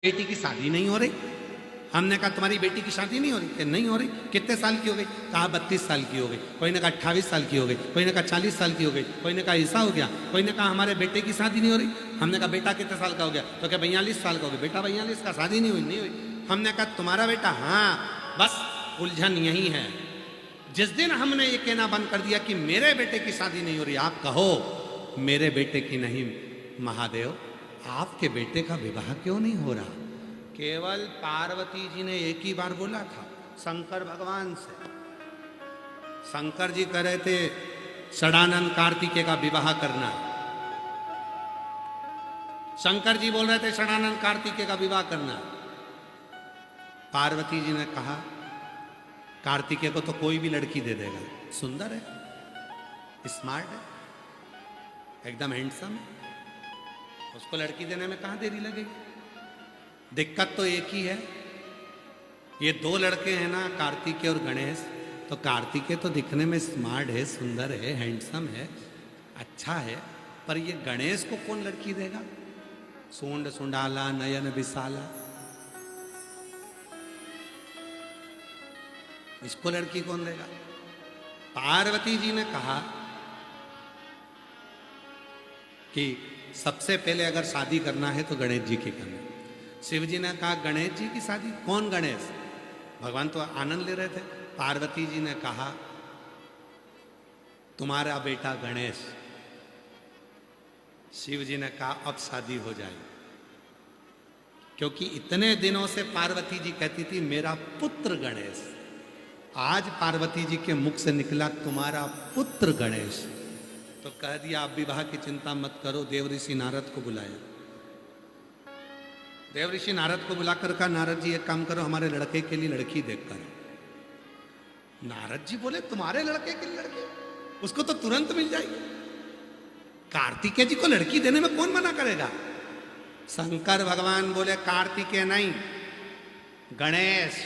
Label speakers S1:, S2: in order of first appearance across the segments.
S1: बेटी की शादी नहीं हो रही। हमने कहा तुम्हारी बेटी की शादी नहीं हो रही? कि नहीं हो रही। कितने साल की हो गई? कहा 32 साल की हो गई। कोई ने कहा 28 साल की हो गई, कोई ने कहा 40 साल की हो गई, कोई ने कहा ऐसा हो गया, कोई ने कहा हमारे बेटे की शादी नहीं हो रही। हमने कहा बेटा कितने साल का हो गया? तो क्या 42 साल का हो गया। बेटा 42 का, शादी नहीं हुई? नहीं हुई। हमने कहा तुम्हारा बेटा? हाँ। बस उलझन यही है। जिस दिन हमने ये कहना बंद कर दिया कि मेरे बेटे की शादी नहीं हो रही, आप कहो मेरे बेटे की नहीं, महादेव आपके बेटे का विवाह क्यों नहीं हो रहा? केवल पार्वती जी ने एक ही बार बोला था शंकर भगवान से। शंकर जी कह रहे थे षडानंद कार्तिकेय का विवाह करना। शंकर जी बोल रहे थे षडानंद कार्तिकेय का विवाह करना। पार्वती जी ने कहा कार्तिकेय को तो कोई भी लड़की दे देगा, सुंदर है, स्मार्ट है, एकदम हैंडसम है, उसको लड़की देने में कहां देरी लगेगी? दिक्कत तो एक ही है, ये दो लड़के हैं ना, कार्तिकेय और गणेश। तो कार्तिकेय तो दिखने में स्मार्ट है, सुंदर है, हैंडसम है, अच्छा है, पर ये गणेश को कौन लड़की देगा? सूंड सुंडाला, नयन विशाला, इसको लड़की कौन देगा? पार्वती जी ने कहा कि सबसे पहले अगर शादी करना है तो गणेश जी की करना। शिव जी ने कहा गणेश जी की शादी? कौन गणेश? भगवान तो आनंद ले रहे थे। पार्वती जी ने कहा तुम्हारा बेटा गणेश। शिव जी ने कहा अब शादी हो जाएगी, क्योंकि इतने दिनों से पार्वती जी कहती थी मेरा पुत्र गणेश। आज पार्वती जी के मुख से निकला तुम्हारा पुत्र गणेश, तो कह दिया आप विवाह की चिंता मत करो। देव ऋषि नारद को बुलाया। देव ऋषि नारद को बुलाकर कहा नारद जी एक काम करो, हमारे लड़के के लिए लड़की देख कर। नारद जी बोले तुम्हारे लड़के के लिए लड़की? उसको तो तुरंत मिल जाएगी। कार्तिकेय जी को लड़की देने में कौन मना करेगा? शंकर भगवान बोले कार्तिकेय नहीं, गणेश।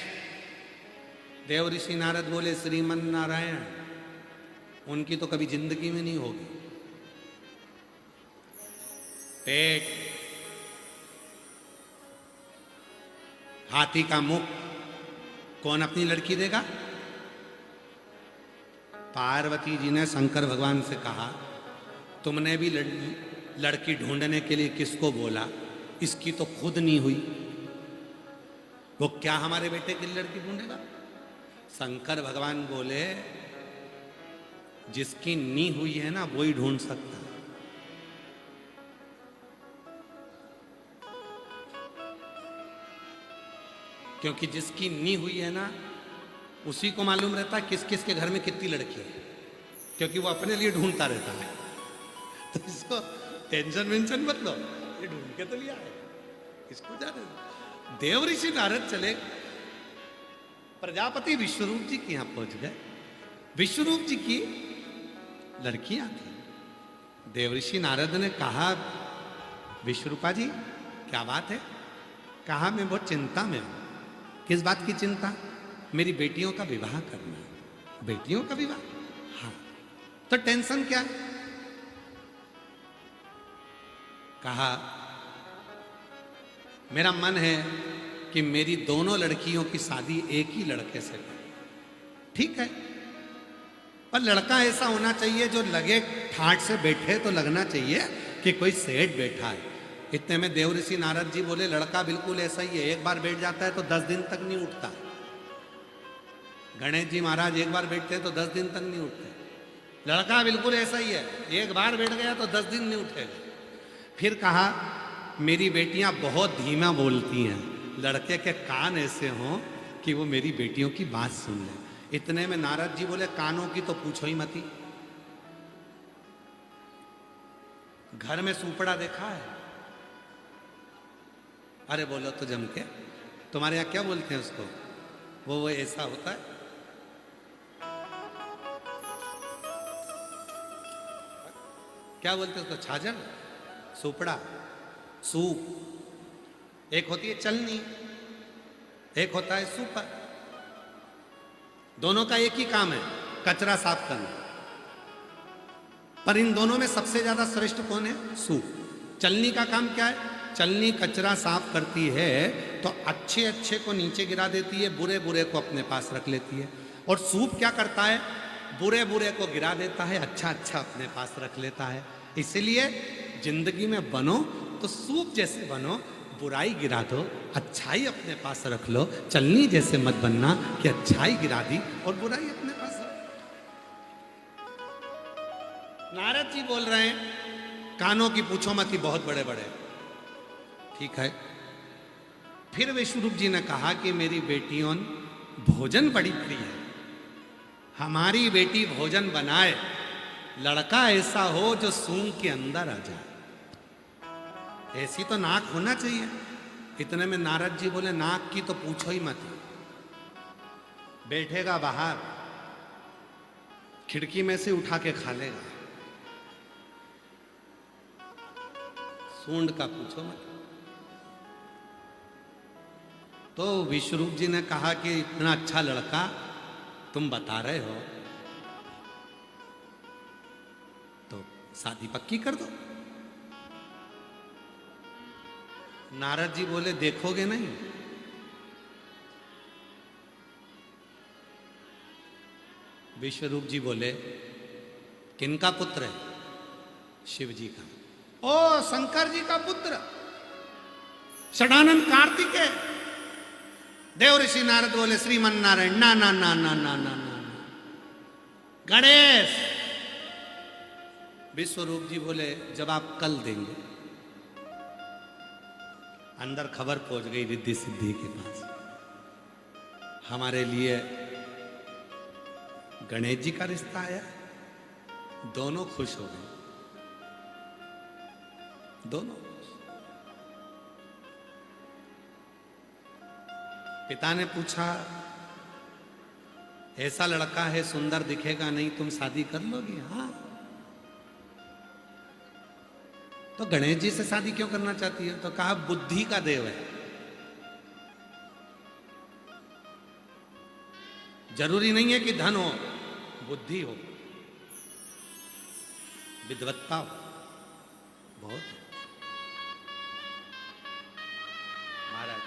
S1: देव ऋषि नारद बोले श्रीमन नारायण, उनकी तो कभी जिंदगी में नहीं होगी। पेट, हाथी का मुख, कौन अपनी लड़की देगा? पार्वती जी ने शंकर भगवान से कहा तुमने भी लड़की ढूंढने के लिए किसको बोला? इसकी तो खुद नहीं हुई, वो क्या हमारे बेटे के लिए लड़की ढूंढेगा? शंकर भगवान बोले जिसकी नी हुई है ना वो ही ढूंढ सकता है। क्योंकि जिसकी नी हुई है ना उसी को मालूम रहता है किस किस के घर में कितनी लड़की है, क्योंकि वो अपने लिए ढूंढता रहता है। तो इसको टेंशन वेंशन मत लो, ये ढूंढ के तो लिया है, इसको जाने। देव ऋषि नारद चले प्रजापति विश्वरूप जी के यहां पहुंच गए। विश्वरूप जी की लड़कियां थी। देव ऋषि नारद ने कहा विश्वरूपा जी क्या बात है? कहा मैं बहुत चिंता में हूं। किस बात की चिंता? मेरी बेटियों का विवाह करना है। बेटियों का विवाह? हाँ। तो टेंशन क्या है? कहा मेरा मन है कि मेरी दोनों लड़कियों की शादी एक ही लड़के से करें। ठीक है, पर लड़का ऐसा होना चाहिए जो लगे ठाट से बैठे तो लगना चाहिए कि कोई सेठ बैठा है। इतने में देव ऋषि नारद जी बोले लड़का बिल्कुल ऐसा ही है, एक बार बैठ जाता है तो 10 दिन तक नहीं उठता। गणेश जी महाराज एक बार बैठते हैं तो 10 दिन तक नहीं उठते। लड़का बिल्कुल ऐसा ही है, एक बार बैठ गया तो 10 दिन नहीं उठेगा। फिर कहा मेरी बेटियां बहुत धीमा बोलती हैं, लड़के के कान ऐसे हों कि वो मेरी बेटियों की बात सुन ले। इतने में नारद जी बोले कानों की तो पूछो ही मती। घर में सुपड़ा देखा है? अरे बोलो तो जम के, तुम्हारे यहां क्या बोलते हैं उसको? वो ऐसा होता है। क्या बोलते हैं उसको? छाजर, सुपड़ा, सूप। एक होती है चलनी, एक होता है सुपर। दोनों का एक ही काम है, कचरा साफ करना। पर इन दोनों में सबसे ज्यादा श्रेष्ठ कौन है? सूप। चलनी का काम क्या है? चलनी कचरा साफ करती है तो अच्छे अच्छे को नीचे गिरा देती है, बुरे बुरे को अपने पास रख लेती है। और सूप क्या करता है, बुरे बुरे को गिरा देता है, अच्छा अच्छा अपने पास रख लेता है। इसलिए जिंदगी में बनो तो सूप जैसे बनो, बुराई गिरा दो, अच्छाई अपने पास रख लो। चलनी जैसे मत बनना कि अच्छाई गिरा दी और बुराई अपने पास रख। नारद जी बोल रहे हैं, कानों की पूछो मत ही बहुत बड़े बड़े। ठीक है। फिर विश्वरूप जी ने कहा कि मेरी बेटियों भोजन बड़ी प्रिय है, हमारी बेटी भोजन बनाए, लड़का ऐसा हो जो सूंघ के अंदर आ जाए, ऐसी तो नाक होना चाहिए। इतने में नारद जी बोले, नाक की तो पूछो ही मत, बैठेगा बाहर, खिड़की में से उठा के खा लेगा, सूंड का पूछो मत। तो विश्वरूप जी ने कहा कि इतना अच्छा लड़का तुम बता रहे हो तो शादी पक्की कर दो। नारद जी बोले, देखोगे नहीं? विश्वरूप जी बोले, किनका पुत्र है? शिव जी का। ओ शंकर जी का पुत्र, षडानंद कार्तिकेय। देव ऋषि नारद बोले, श्रीमन नारायण, ना ना ना ना ना ना ना, गणेश। विश्वरूप जी बोले, जवाब कल देंगे। अंदर खबर पहुंच गई रिद्धि सिद्धि के पास, हमारे लिए गणेश जी का रिश्ता आया। दोनों खुश हो गए, दोनों। पिता ने पूछा, ऐसा लड़का है, सुंदर दिखेगा नहीं, तुम शादी कर लोगी? हाँ। तो गणेश जी से शादी क्यों करना चाहती है? तो कहा, बुद्धि का देव है, जरूरी नहीं है कि धन हो, बुद्धि हो, विद्वत्ता हो, बहुत है। महाराज,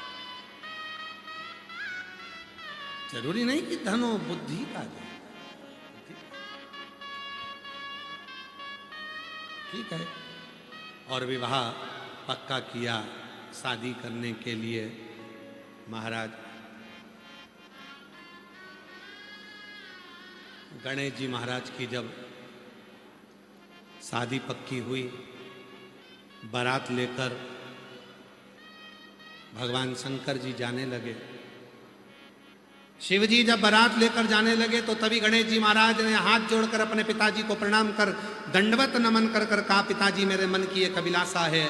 S1: जरूरी नहीं कि धन हो, बुद्धि का देव। ठीक है। और विवाह पक्का किया शादी करने के लिए। महाराज, गणेश जी महाराज की जब शादी पक्की हुई, बारात लेकर भगवान शंकर जी जाने लगे। शिव जी जब बारात लेकर जाने लगे तो तभी गणेश जी महाराज ने हाथ जोड़कर अपने पिताजी को प्रणाम कर दंडवत नमन कर कर कहा, पिताजी मेरे मन की एक अभिलाषा है,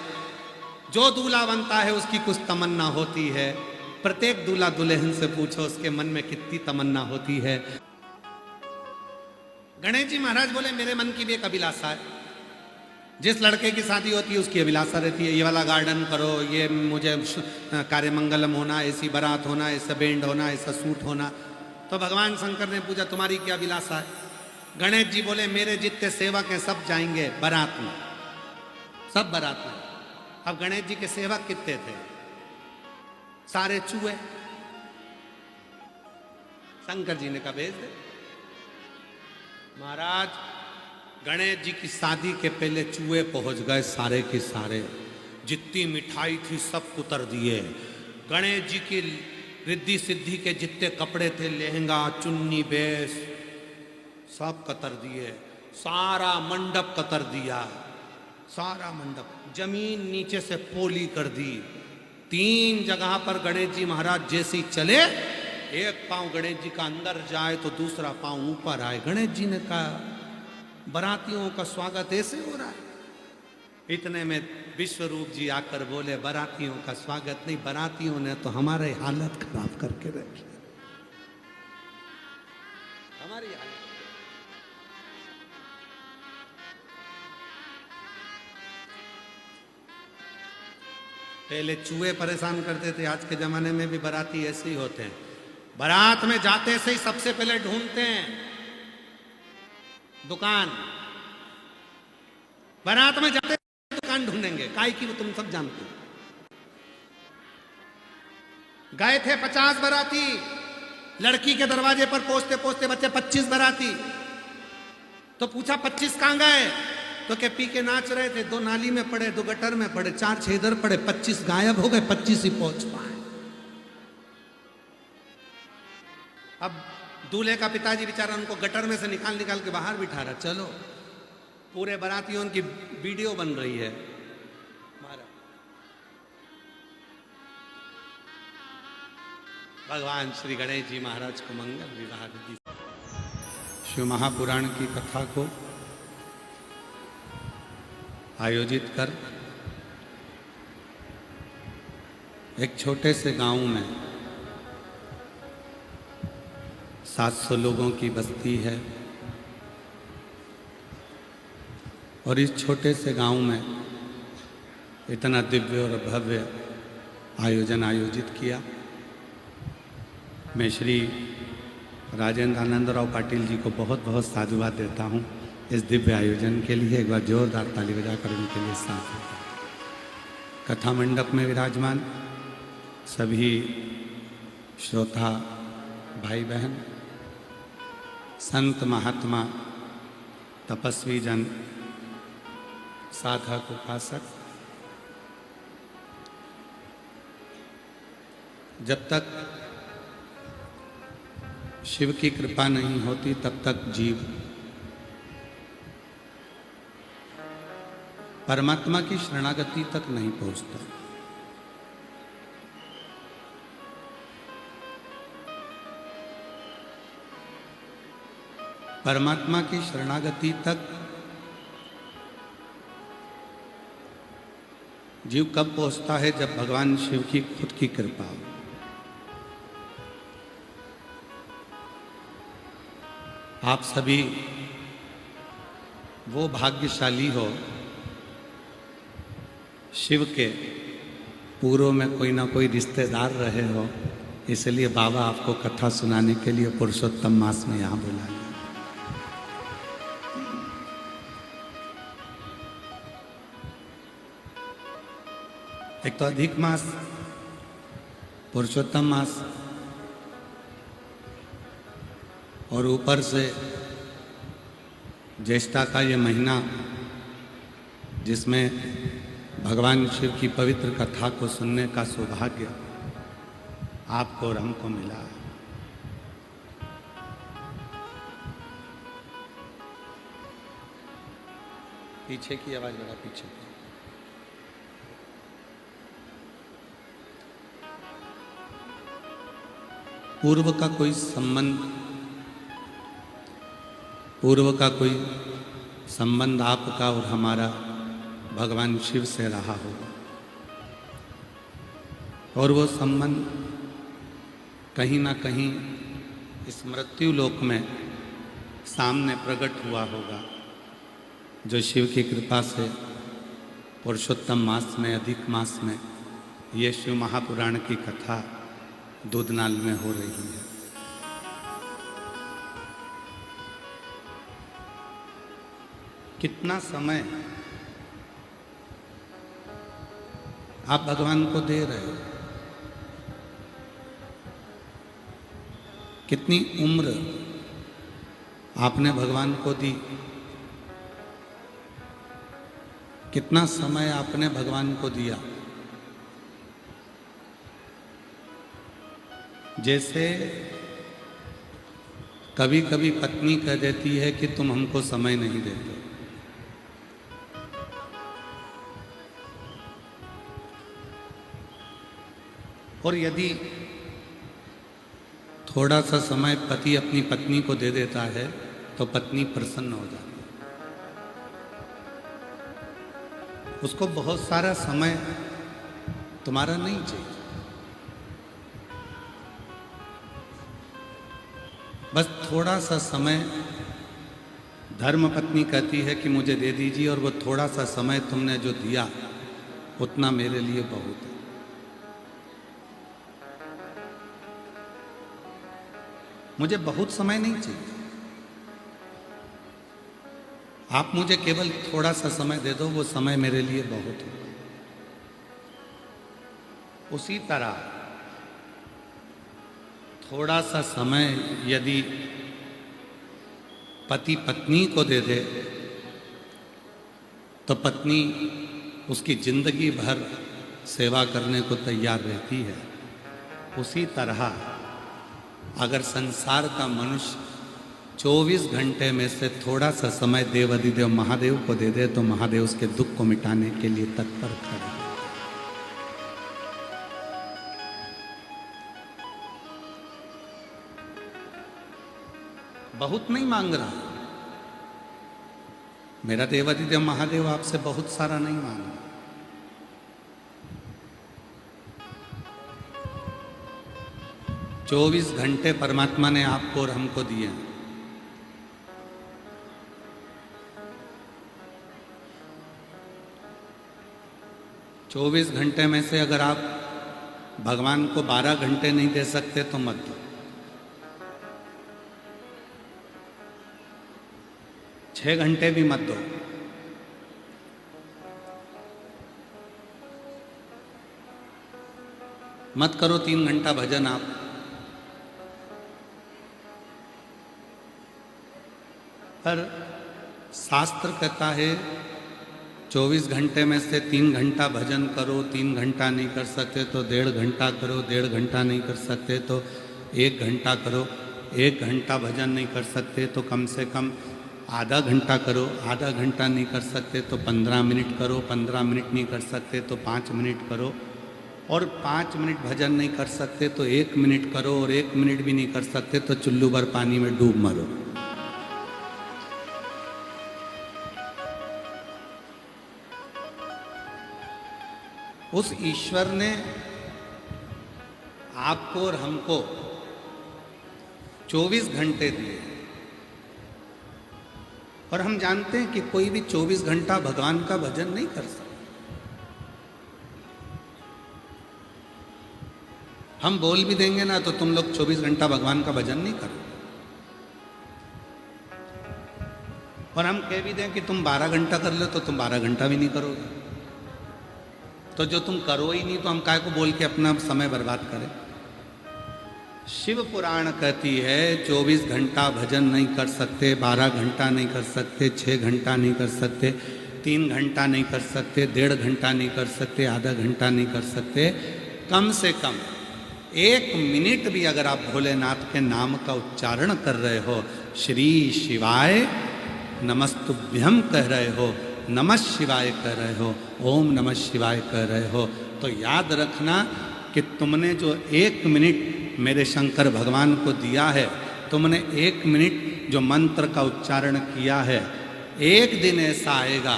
S1: जो दूल्हा बनता है उसकी कुछ तमन्ना होती है, प्रत्येक दूल्हा दुल्हन से पूछो उसके मन में कितनी तमन्ना होती है। गणेश जी महाराज बोले, मेरे मन की भी एक अभिलाषा है, जिस लड़के की शादी होती है उसकी अभिलाषा रहती है, ये वाला गार्डन करो, ये मुझे कार्यमंगलम होना, ऐसी बारात होना, ऐसा बैंड होना, ऐसा सूट होना। तो भगवान शंकर ने पूछा, तुम्हारी क्या अभिलाषा है? गणेश जी बोले, मेरे जितने सेवक हैं सब जाएंगे बारात में, सब बारात में। अब गणेश जी के सेवक कितने थे? सारे चूहे। शंकर जी ने कहा, भेज दे। महाराज, गणेश जी की शादी के पहले चूहे पहुंच गए, सारे के सारे, जितनी मिठाई थी सब कुतर दिए। गणेश जी की रिद्धि सिद्धि के जितने कपड़े थे, लहंगा, चुन्नी, बेस, सब कतर दिए। सारा मंडप कतर दिया, सारा मंडप, जमीन नीचे से पोली कर दी। 3 जगह पर गणेश जी महाराज जैसे ही चले, एक पांव गणेश जी का अंदर जाए तो दूसरा पांव ऊपर आए। गणेश जी ने कहा, बारातियों का स्वागत ऐसे हो रहा है? इतने में विश्वरूप जी आकर बोले, बारातियों का स्वागत नहीं, बारातियों ने तो हमारे हालत खराब करके रखी, हमारी हालत। पहले चूहे परेशान करते थे, आज के जमाने में भी बाराती ऐसे ही होते हैं। बारात में जाते से ही सबसे पहले ढूंढते हैं दुकान, बारात में जाते दुकान ढूंढेंगे, काहे की वो तुम सब जानते हो। गए थे 50 बाराती, लड़की के दरवाजे पर पहुंचते पहुंचते बच्चे 25 बाराती। तो पूछा 25 कहां गए? तो क्या पी के नाच रहे थे, 2 नाली में पड़े, 2 गटर में पड़े, 4 6 इधर पड़े, 25 गायब हो गए, 25 ही पहुंच पाए। अब दूल्हे का पिताजी बेचारा उनको गटर में से निकाल निकाल के बाहर बिठा रहा, चलो पूरे बारातियों की वीडियो बन रही है। भगवान श्री गणेश जी महाराज को मंगल विवाह विधि शिव महापुराण की कथा को आयोजित कर एक छोटे से गांव में 700 लोगों की बस्ती है और इस छोटे से गांव में इतना दिव्य और भव्य आयोजन आयोजित किया। मैं श्री राजेंद्र आनंदराव पाटिल जी को बहुत बहुत साधुवाद देता हूं इस दिव्य आयोजन के लिए। एक बार जोरदार ताली बजाकर उनके लिए साथ देता हूं। कथा मंडप में विराजमान सभी श्रोता भाई बहन, संत महात्मा, तपस्वी जन, साधक उपासक, जब तक शिव की कृपा नहीं होती तब तक जीव परमात्मा की शरणागति तक नहीं पहुंचता। परमात्मा की शरणागति तक जीव कब पहुंचता है? जब भगवान शिव की खुद की कृपा हो। आप सभी वो भाग्यशाली हो, शिव के पूर्व में कोई ना कोई रिश्तेदार रहे हो, इसलिए बाबा आपको कथा सुनाने के लिए पुरुषोत्तम मास में यहाँ बुलाया। एक तो अधिक मास, पुरुषोत्तम मास, और ऊपर से ज्येष्ठा का ये महीना जिसमें भगवान शिव की पवित्र कथा को सुनने का सौभाग्य आपको और हमको मिला। पीछे की आवाज बड़ा पीछे की। पूर्व का कोई संबंध आपका और हमारा भगवान शिव से रहा होगा, और वो संबंध कहीं ना कहीं इस मृत्यु लोक में सामने प्रकट हुआ होगा, जो शिव की कृपा से पुरुषोत्तम मास में, अधिक मास में ये शिव महापुराण की कथा दूधनाल में हो रही है। कितना समय आप भगवान को दे रहे हो, कितनी उम्र आपने भगवान को दी, कितना समय आपने भगवान को दिया। जैसे कभी कभी पत्नी कह देती है कि तुम हमको समय नहीं देते, और यदि थोड़ा सा समय पति अपनी पत्नी को दे देता है तो पत्नी प्रसन्न हो जाती है। उसको बहुत सारा समय तुम्हारा नहीं चाहिए, बस थोड़ा सा समय धर्म पत्नी कहती है कि मुझे दे दीजिए, और वो थोड़ा सा समय तुमने जो दिया उतना मेरे लिए बहुत है। मुझे बहुत समय नहीं चाहिए, आप मुझे केवल थोड़ा सा समय दे दो, वो समय मेरे लिए बहुत है। उसी तरह थोड़ा सा समय यदि पति पत्नी को दे दे तो पत्नी उसकी जिंदगी भर सेवा करने को तैयार रहती है। उसी तरह अगर संसार का मनुष्य 24 घंटे में से थोड़ा सा समय देवाधिदेव महादेव को दे दे तो महादेव उसके दुख को मिटाने के लिए तत्पर खड़े हैं। बहुत नहीं मांग रहा, मेरा देवाधिदेव महादेव आपसे बहुत सारा नहीं मांग रहा। 24 घंटे परमात्मा ने आपको और हमको दिए हैं। चौबीस घंटे में से अगर आप भगवान को 12 घंटे नहीं दे सकते तो मत दो। 6 घंटे भी मत दो। मत करो 3 घंटा भजन आप। पर शास्त्र कहता है 24 घंटे में से 3 घंटा भजन करो, 3 घंटा नहीं कर सकते तो 1.5 घंटा करो, 1.5 घंटा नहीं कर सकते तो 1 घंटा करो, 1 घंटा भजन नहीं कर सकते तो कम से कम आधा घंटा करो, आधा घंटा नहीं कर सकते तो 15 मिनट करो, 15 मिनट नहीं कर सकते तो 5 मिनट करो, और 5 मिनट भजन नहीं कर सकते तो 1 मिनट करो, और 1 मिनट भी नहीं कर सकते तो चुल्लू भर पानी में डूब मरो। उस ईश्वर ने आपको और हमको 24 घंटे दिए, और हम जानते हैं कि कोई भी 24 घंटा भगवान का भजन नहीं कर सकता। हम बोल भी देंगे ना तो तुम लोग 24 घंटा भगवान का भजन नहीं करोगे, और हम कह भी दें कि तुम 12 घंटा कर लो तो तुम 12 घंटा भी नहीं करोगे। तो जो तुम करो ही नहीं तो हम काय को बोल के अपना समय बर्बाद करें। शिव पुराण कहती है 24 घंटा भजन नहीं कर सकते, 12 घंटा नहीं कर सकते, 6 घंटा नहीं कर सकते, 3 घंटा नहीं कर सकते, 1.5 घंटा नहीं कर सकते, आधा घंटा नहीं कर सकते। कम से कम 1 मिनट भी अगर आप भोलेनाथ के नाम का उच्चारण कर रहे हो, श्री शिवाय नमस्तुभ्यम कह रहे हो, नमः शिवाय कह रहे हो, ओम नमः शिवाय कह रहे हो, तो याद रखना कि तुमने जो 1 मिनट मेरे शंकर भगवान को दिया है, तुमने 1 मिनट जो मंत्र का उच्चारण किया है, एक दिन ऐसा आएगा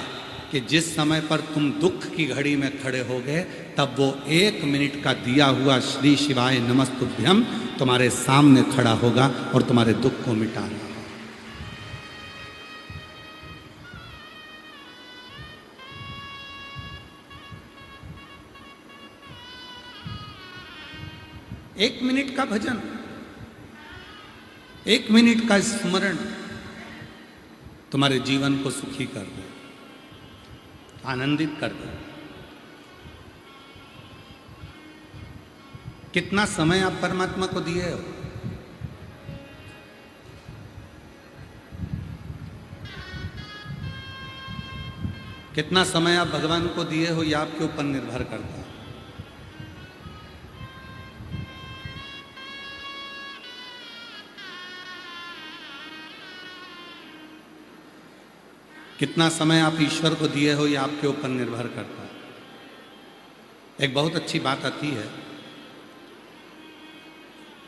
S1: कि जिस समय पर तुम दुख की घड़ी में खड़े होगे तब वो 1 मिनट का दिया हुआ श्री शिवाय नमस्तुभ्यम तुम्हारे सामने खड़ा होगा और तुम्हारे दुख को मिटाना। एक मिनट का भजन, 1 मिनट का स्मरण तुम्हारे जीवन को सुखी कर दे, आनंदित कर दे। कितना समय आप परमात्मा को दिए हो? कितना समय आप भगवान को दिए हो, यह आपके ऊपर निर्भर करता है। कितना समय आप ईश्वर को दिए हो, यह आपके ऊपर निर्भर करता है। एक बहुत अच्छी बात आती है,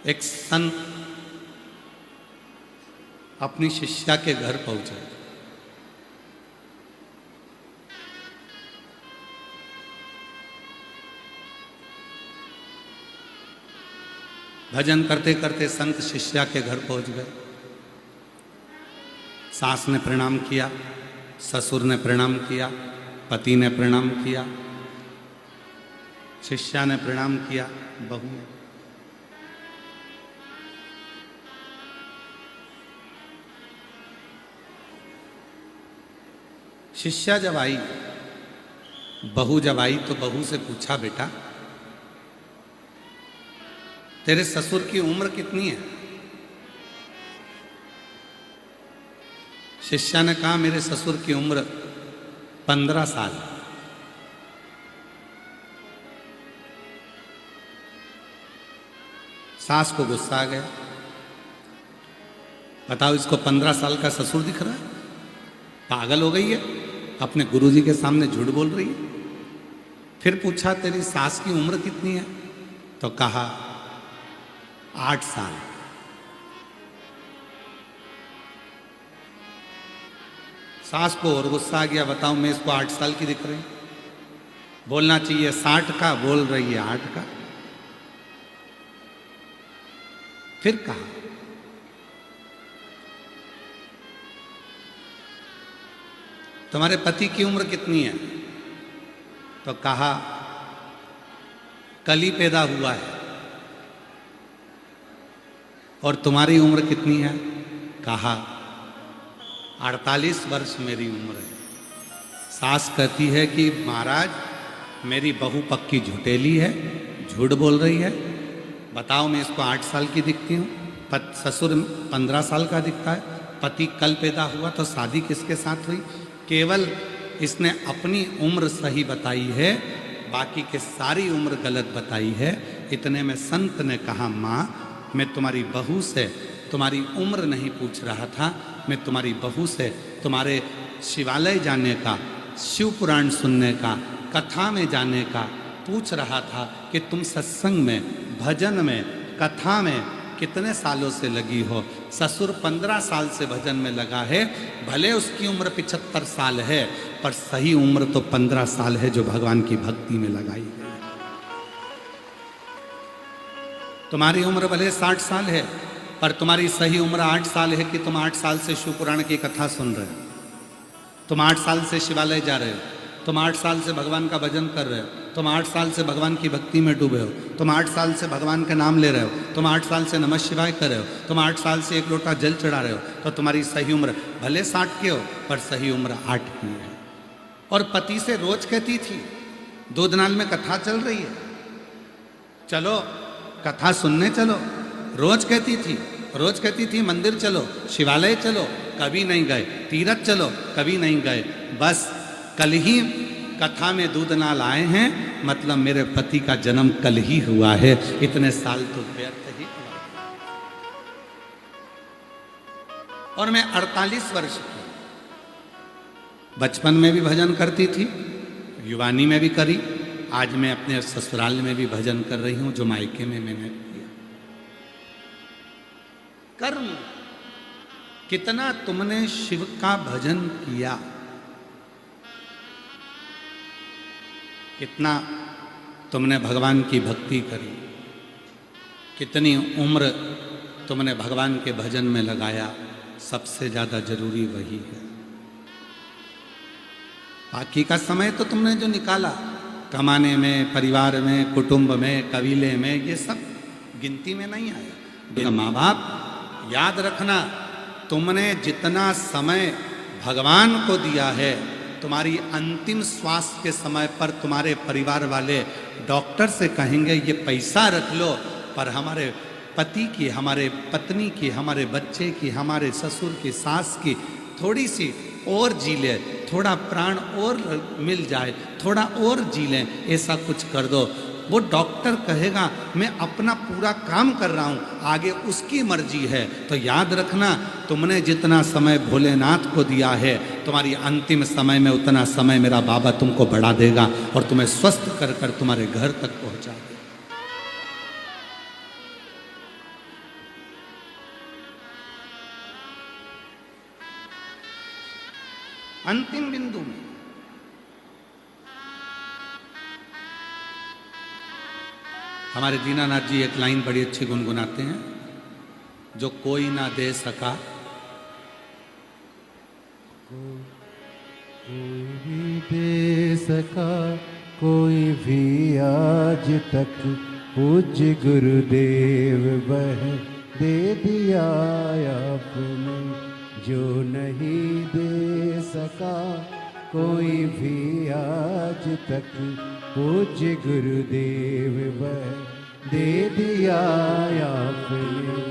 S1: एक संत अपनी शिष्या के घर पहुंचे। भजन करते करते संत शिष्या के घर पहुंच गए। सास ने प्रणाम किया, ससुर ने प्रणाम किया, पति ने प्रणाम किया, शिष्या ने प्रणाम किया, बहू ने। शिष्या जब आई, बहू जब आई तो बहू से पूछा, बेटा तेरे ससुर की उम्र कितनी है? शिष्या ने कहा मेरे ससुर की उम्र 15 साल। सास को गुस्सा आ गया, बताओ इसको 15 साल का ससुर दिख रहा है, पागल हो गई है, अपने गुरुजी के सामने झूठ बोल रही है। फिर पूछा तेरी सास की उम्र कितनी है? तो कहा 8 साल। सास को और गुस्सा आ गया, बताओ मैं इसको 8 साल की दिख रही, बोलना चाहिए 60 का, बोल रही है 8 का। फिर कहा तुम्हारे पति की उम्र कितनी है? तो कहा कल ही पैदा हुआ है। और तुम्हारी उम्र कितनी है? कहा 48 वर्ष मेरी उम्र है। सास कहती है कि महाराज मेरी बहू पक्की झुटेली है, झूठ बोल रही है, बताओ मैं इसको 8 साल की दिखती हूँ, ससुर 15 साल का दिखता है, पति कल पैदा हुआ, तो शादी किसके साथ हुई? केवल इसने अपनी उम्र सही बताई है, बाकी के सारी उम्र गलत बताई है। इतने में संत ने कहा माँ मैं तुम्हारी बहू से तुम्हारी उम्र नहीं पूछ रहा था, मैं तुम्हारी बहू से तुम्हारे शिवालय जाने का, शिव पुराण सुनने का, कथा में जाने का पूछ रहा था कि तुम सत्संग में, भजन में, कथा में कितने सालों से लगी हो। ससुर 15 साल से भजन में लगा है, भले उसकी उम्र 75 साल है, पर सही उम्र तो 15 साल है जो भगवान की भक्ति में लगाई है। तुम्हारी उम्र भले 60 साल है, पर तुम्हारी सही उम्र 8 साल है कि तुम 8 साल से शिव पुराण की कथा सुन रहे हो, तुम 8 साल से शिवालय जा रहे हो, तुम 8 साल से भगवान का भजन कर रहे हो, तुम 8 साल से भगवान की भक्ति में डूबे हो, तुम 8 साल से भगवान का नाम ले रहे हो, तुम 8 साल से नमः शिवाय कर रहे हो, तुम 8 साल से 1 लोटा जल चढ़ा रहे हो, तो तुम्हारी सही उम्र भले 60 की हो, पर सही उम्र 8 की है। और पति से रोज कहती थी, दूधनाल में कथा चल रही है, चलो कथा सुनने चलो, रोज कहती थी मंदिर चलो, शिवालय चलो, कभी नहीं गए, तीर्थ चलो, कभी नहीं गए, बस कल ही कथा में दूधनाल आए हैं, मतलब मेरे पति का जन्म कल ही हुआ है, इतने साल तो व्यर्थ ही हुआ। और मैं 48 वर्ष की, बचपन में भी भजन करती थी, युवानी में भी करी, आज मैं अपने ससुराल में भी भजन कर रही हूं, जो मायके में मैंने किया। कर्म कितना तुमने शिव का भजन किया, कितना तुमने भगवान की भक्ति करी, कितनी उम्र तुमने भगवान के भजन में लगाया, सबसे ज्यादा जरूरी वही है। बाकी का समय तो तुमने जो निकाला कमाने में, परिवार में, कुटुंब में, कबीले में, ये सब गिनती में नहीं आया। माँ बाप याद रखना, तुमने जितना समय भगवान को दिया है, तुम्हारी अंतिम श्वास के समय पर तुम्हारे परिवार वाले डॉक्टर से कहेंगे ये पैसा रख लो, पर हमारे पति की, हमारे पत्नी की, हमारे बच्चे की, हमारे ससुर की, सास की थोड़ी सी और जी ले, थोड़ा प्राण और मिल जाए, थोड़ा और जी लें, ऐसा कुछ कर दो। वो डॉक्टर कहेगा मैं अपना पूरा काम कर रहा हूँ, आगे उसकी मर्जी है। तो याद रखना, तुमने जितना समय भोलेनाथ को दिया है, तुम्हारी अंतिम समय में उतना समय मेरा बाबा तुमको बढ़ा देगा और तुम्हें स्वस्थ कर कर तुम्हारे घर तक पहुँचा देगा। अंतिम बिंदु में हमारे दीनानाथ जी एक लाइन बड़ी अच्छी गुनगुनाते हैं, जो कोई ना दे सका
S2: कोई भी दे सका, कोई भी आज तक, पूज्य गुरुदेव वह दे दिया आपने, जो नहीं दे सका कोई भी आज तक, पूज्य गुरुदेव वह दे दिया आपने।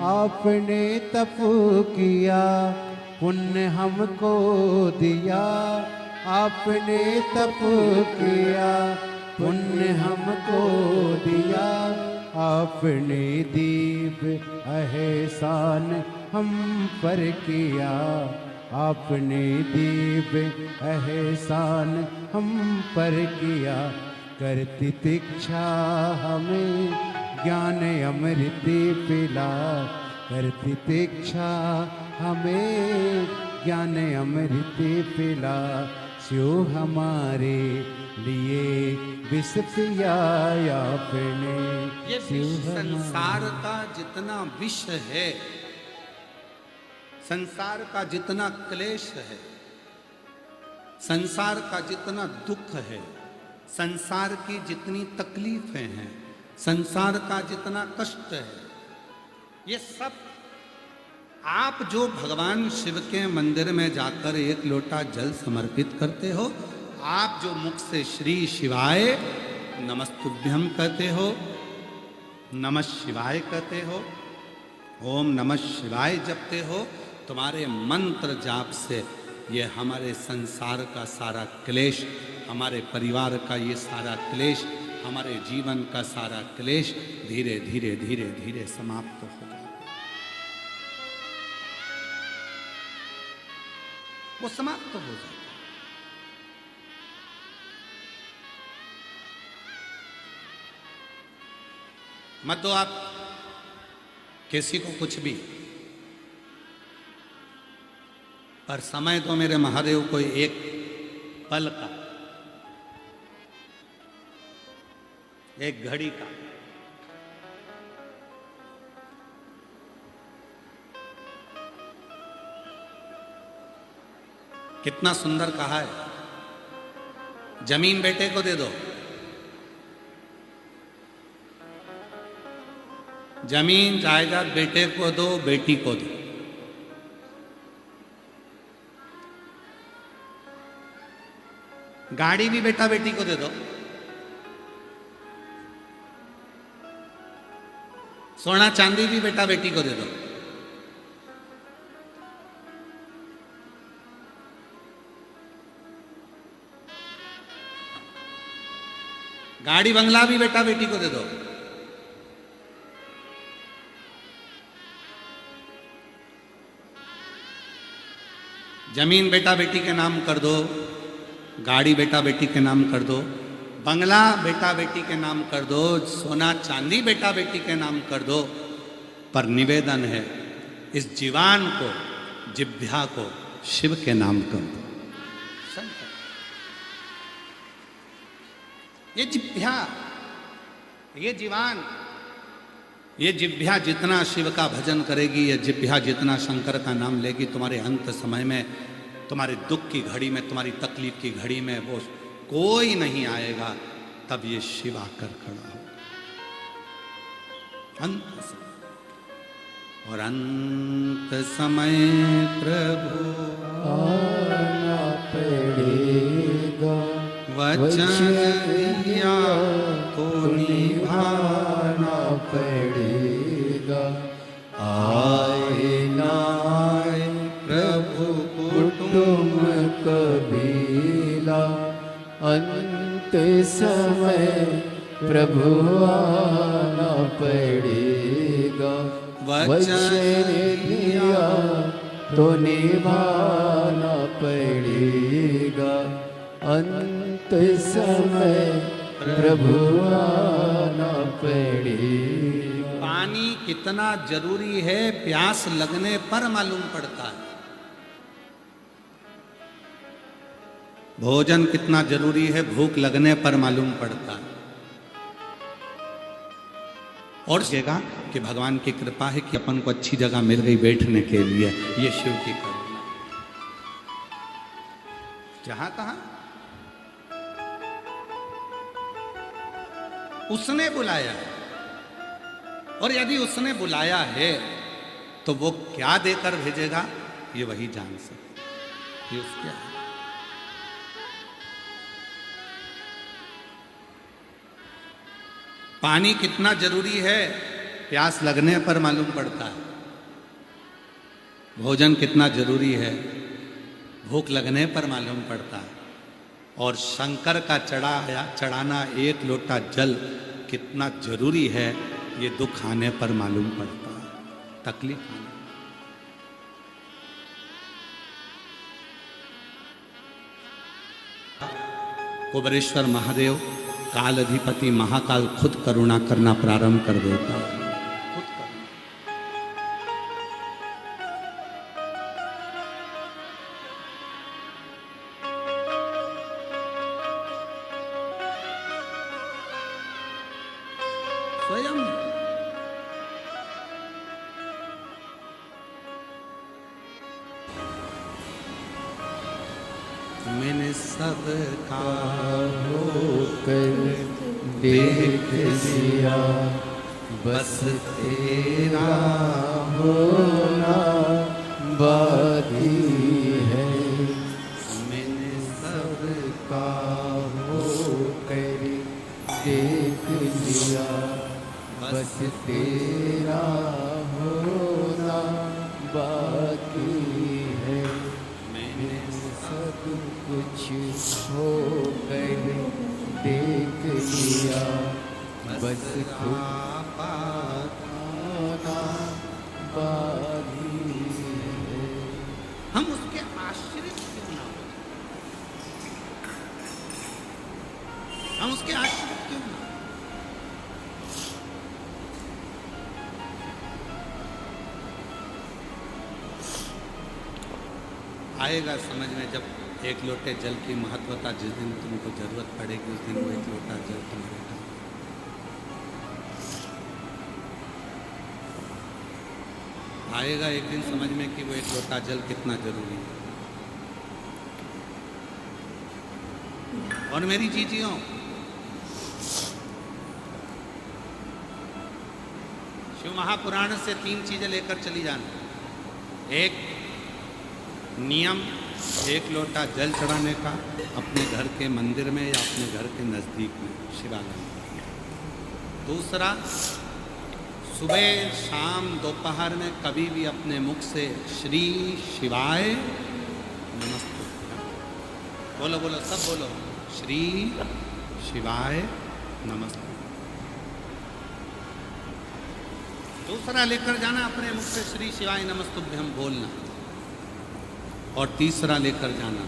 S2: आपने तप किया पुण्य हमको दिया, आपने तप किया पुण्य हमको दिया, आपने दीप एहसान हम पर किया, आपने दीप एहसान हम पर किया। कर तितिक्षा हमें ज्ञान अमृत पिला, कर तितिक्षा हमें ज्ञान अमृत पिला, स्यो हमारे लिए विष पिया आपने।
S1: ये विष संसार का जितना विष है, संसार का जितना क्लेश है, संसार का जितना दुख है, संसार की जितनी तकलीफें हैं, संसार का जितना कष्ट है, ये सब आप जो भगवान शिव के मंदिर में जाकर एक लोटा जल समर्पित करते हो, आप जो मुख से श्री शिवाय नमस्तुभ्यम कहते हो, नमः शिवाय कहते हो, ओम नमः शिवाय जपते हो, तुम्हारे मंत्र जाप से ये हमारे संसार का सारा क्लेश, हमारे परिवार का ये सारा क्लेश, हमारे जीवन का सारा क्लेश धीरे धीरे धीरे धीरे समाप्त हो जाए। वो समाप्त हो जाए। मत दो आप किसी को कुछ भी, पर समय तो मेरे महादेव को एक पल का, एक घड़ी का। कितना सुंदर कहा है, जमीन बेटे को दे दो, जमीन जायदाद बेटे को दो, बेटी को दो, गाड़ी भी बेटा बेटी को दे दो, सोना चांदी भी बेटा बेटी को दे दो, गाड़ी बंगला भी बेटा बेटी को दे दो, जमीन बेटा बेटी के नाम कर दो, गाड़ी बेटा बेटी के नाम कर दो, बंगला बेटा बेटी के नाम कर दो, सोना चांदी बेटा बेटी के नाम कर दो, पर निवेदन है इस जीवान को, जिभ्या को शिव के नाम कर दो। ये जिभ्या, ये जीवान, ये जिभ्या जितना शिव का भजन करेगी, ये जिभ्या जितना शंकर का नाम लेगी, तुम्हारे अंत समय में, तुम्हारे दुख की घड़ी में, तुम्हारी तकलीफ की घड़ी में वो कोई नहीं आएगा, तब ये शिव आकर खड़ा हो। अंत समय, और अंत समय प्रभु
S2: आना पड़ेगा,
S1: वचन दिया तो निभाना
S2: पड़ेगा। आए ना आए
S1: प्रभु
S2: कुटुंब कबीला, अंत समय प्रभु आना पड़ेगा। वचन दिया तो निभाना पड़ेगा, अंत समय प्रभु आना पड़ेगा।
S1: पानी कितना जरूरी है प्यास लगने पर मालूम पड़ता है, भोजन कितना जरूरी है भूख लगने पर मालूम पड़ता है। और जगह कि भगवान की कृपा है कि अपन को अच्छी जगह मिल गई बैठने के लिए, ये शिव की करुणा। जहां तहां उसने बुलाया है, और यदि उसने बुलाया है तो वो क्या देकर भेजेगा ये वही जान सकते, ये उसके है। पानी कितना जरूरी है प्यास लगने पर मालूम पड़ता है। भोजन कितना जरूरी है भूख लगने पर मालूम पड़ता है। और शंकर का चढ़ाना एक लोटा जल कितना जरूरी है ये दुख आने पर मालूम पड़ता है, तकलीफ आने। कुबेरेश्वर महादेव काल अधिपति महाकाल खुद करुणा करना प्रारंभ कर देता है। स्वयं मैंने सबका
S2: होकर देख लिया, बस तेरा होना बाकी है। मैंने सबका होकर देख लिया, बस तेरा होना बाकी है। मैंने सब कुछ होकर देख लिया, बस खुद पाना बाकी है।
S1: हम उसके आश्रित क्यों ना हो, हम उसके आश्रित क्यों ना। आएगा समझ में जब एक लोटे जल की महत्वता, जिस दिन तुमको जरूरत पड़ेगी उस दिन वो एक लोटा जल तुम्हारे काम आएगा। एक दिन समझ में कि वो एक लोटा जल कितना जरूरी है। और मेरी चीजियों, शिव महापुराण से 3 चीजें लेकर चली जाना। एक नियम, एक लोटा जल चढ़ाने का अपने घर के मंदिर में या अपने घर के नज़दीक में शिवालय में। दूसरा, सुबह शाम दोपहर में कभी भी अपने मुख से श्री शिवाय नमस्ते बोलो, बोलो सब बोलो, श्री शिवाय नमस्ते। दूसरा लेकर जाना अपने मुख से श्री शिवाय नमस्तुभ्यम बोलना। और तीसरा लेकर जाना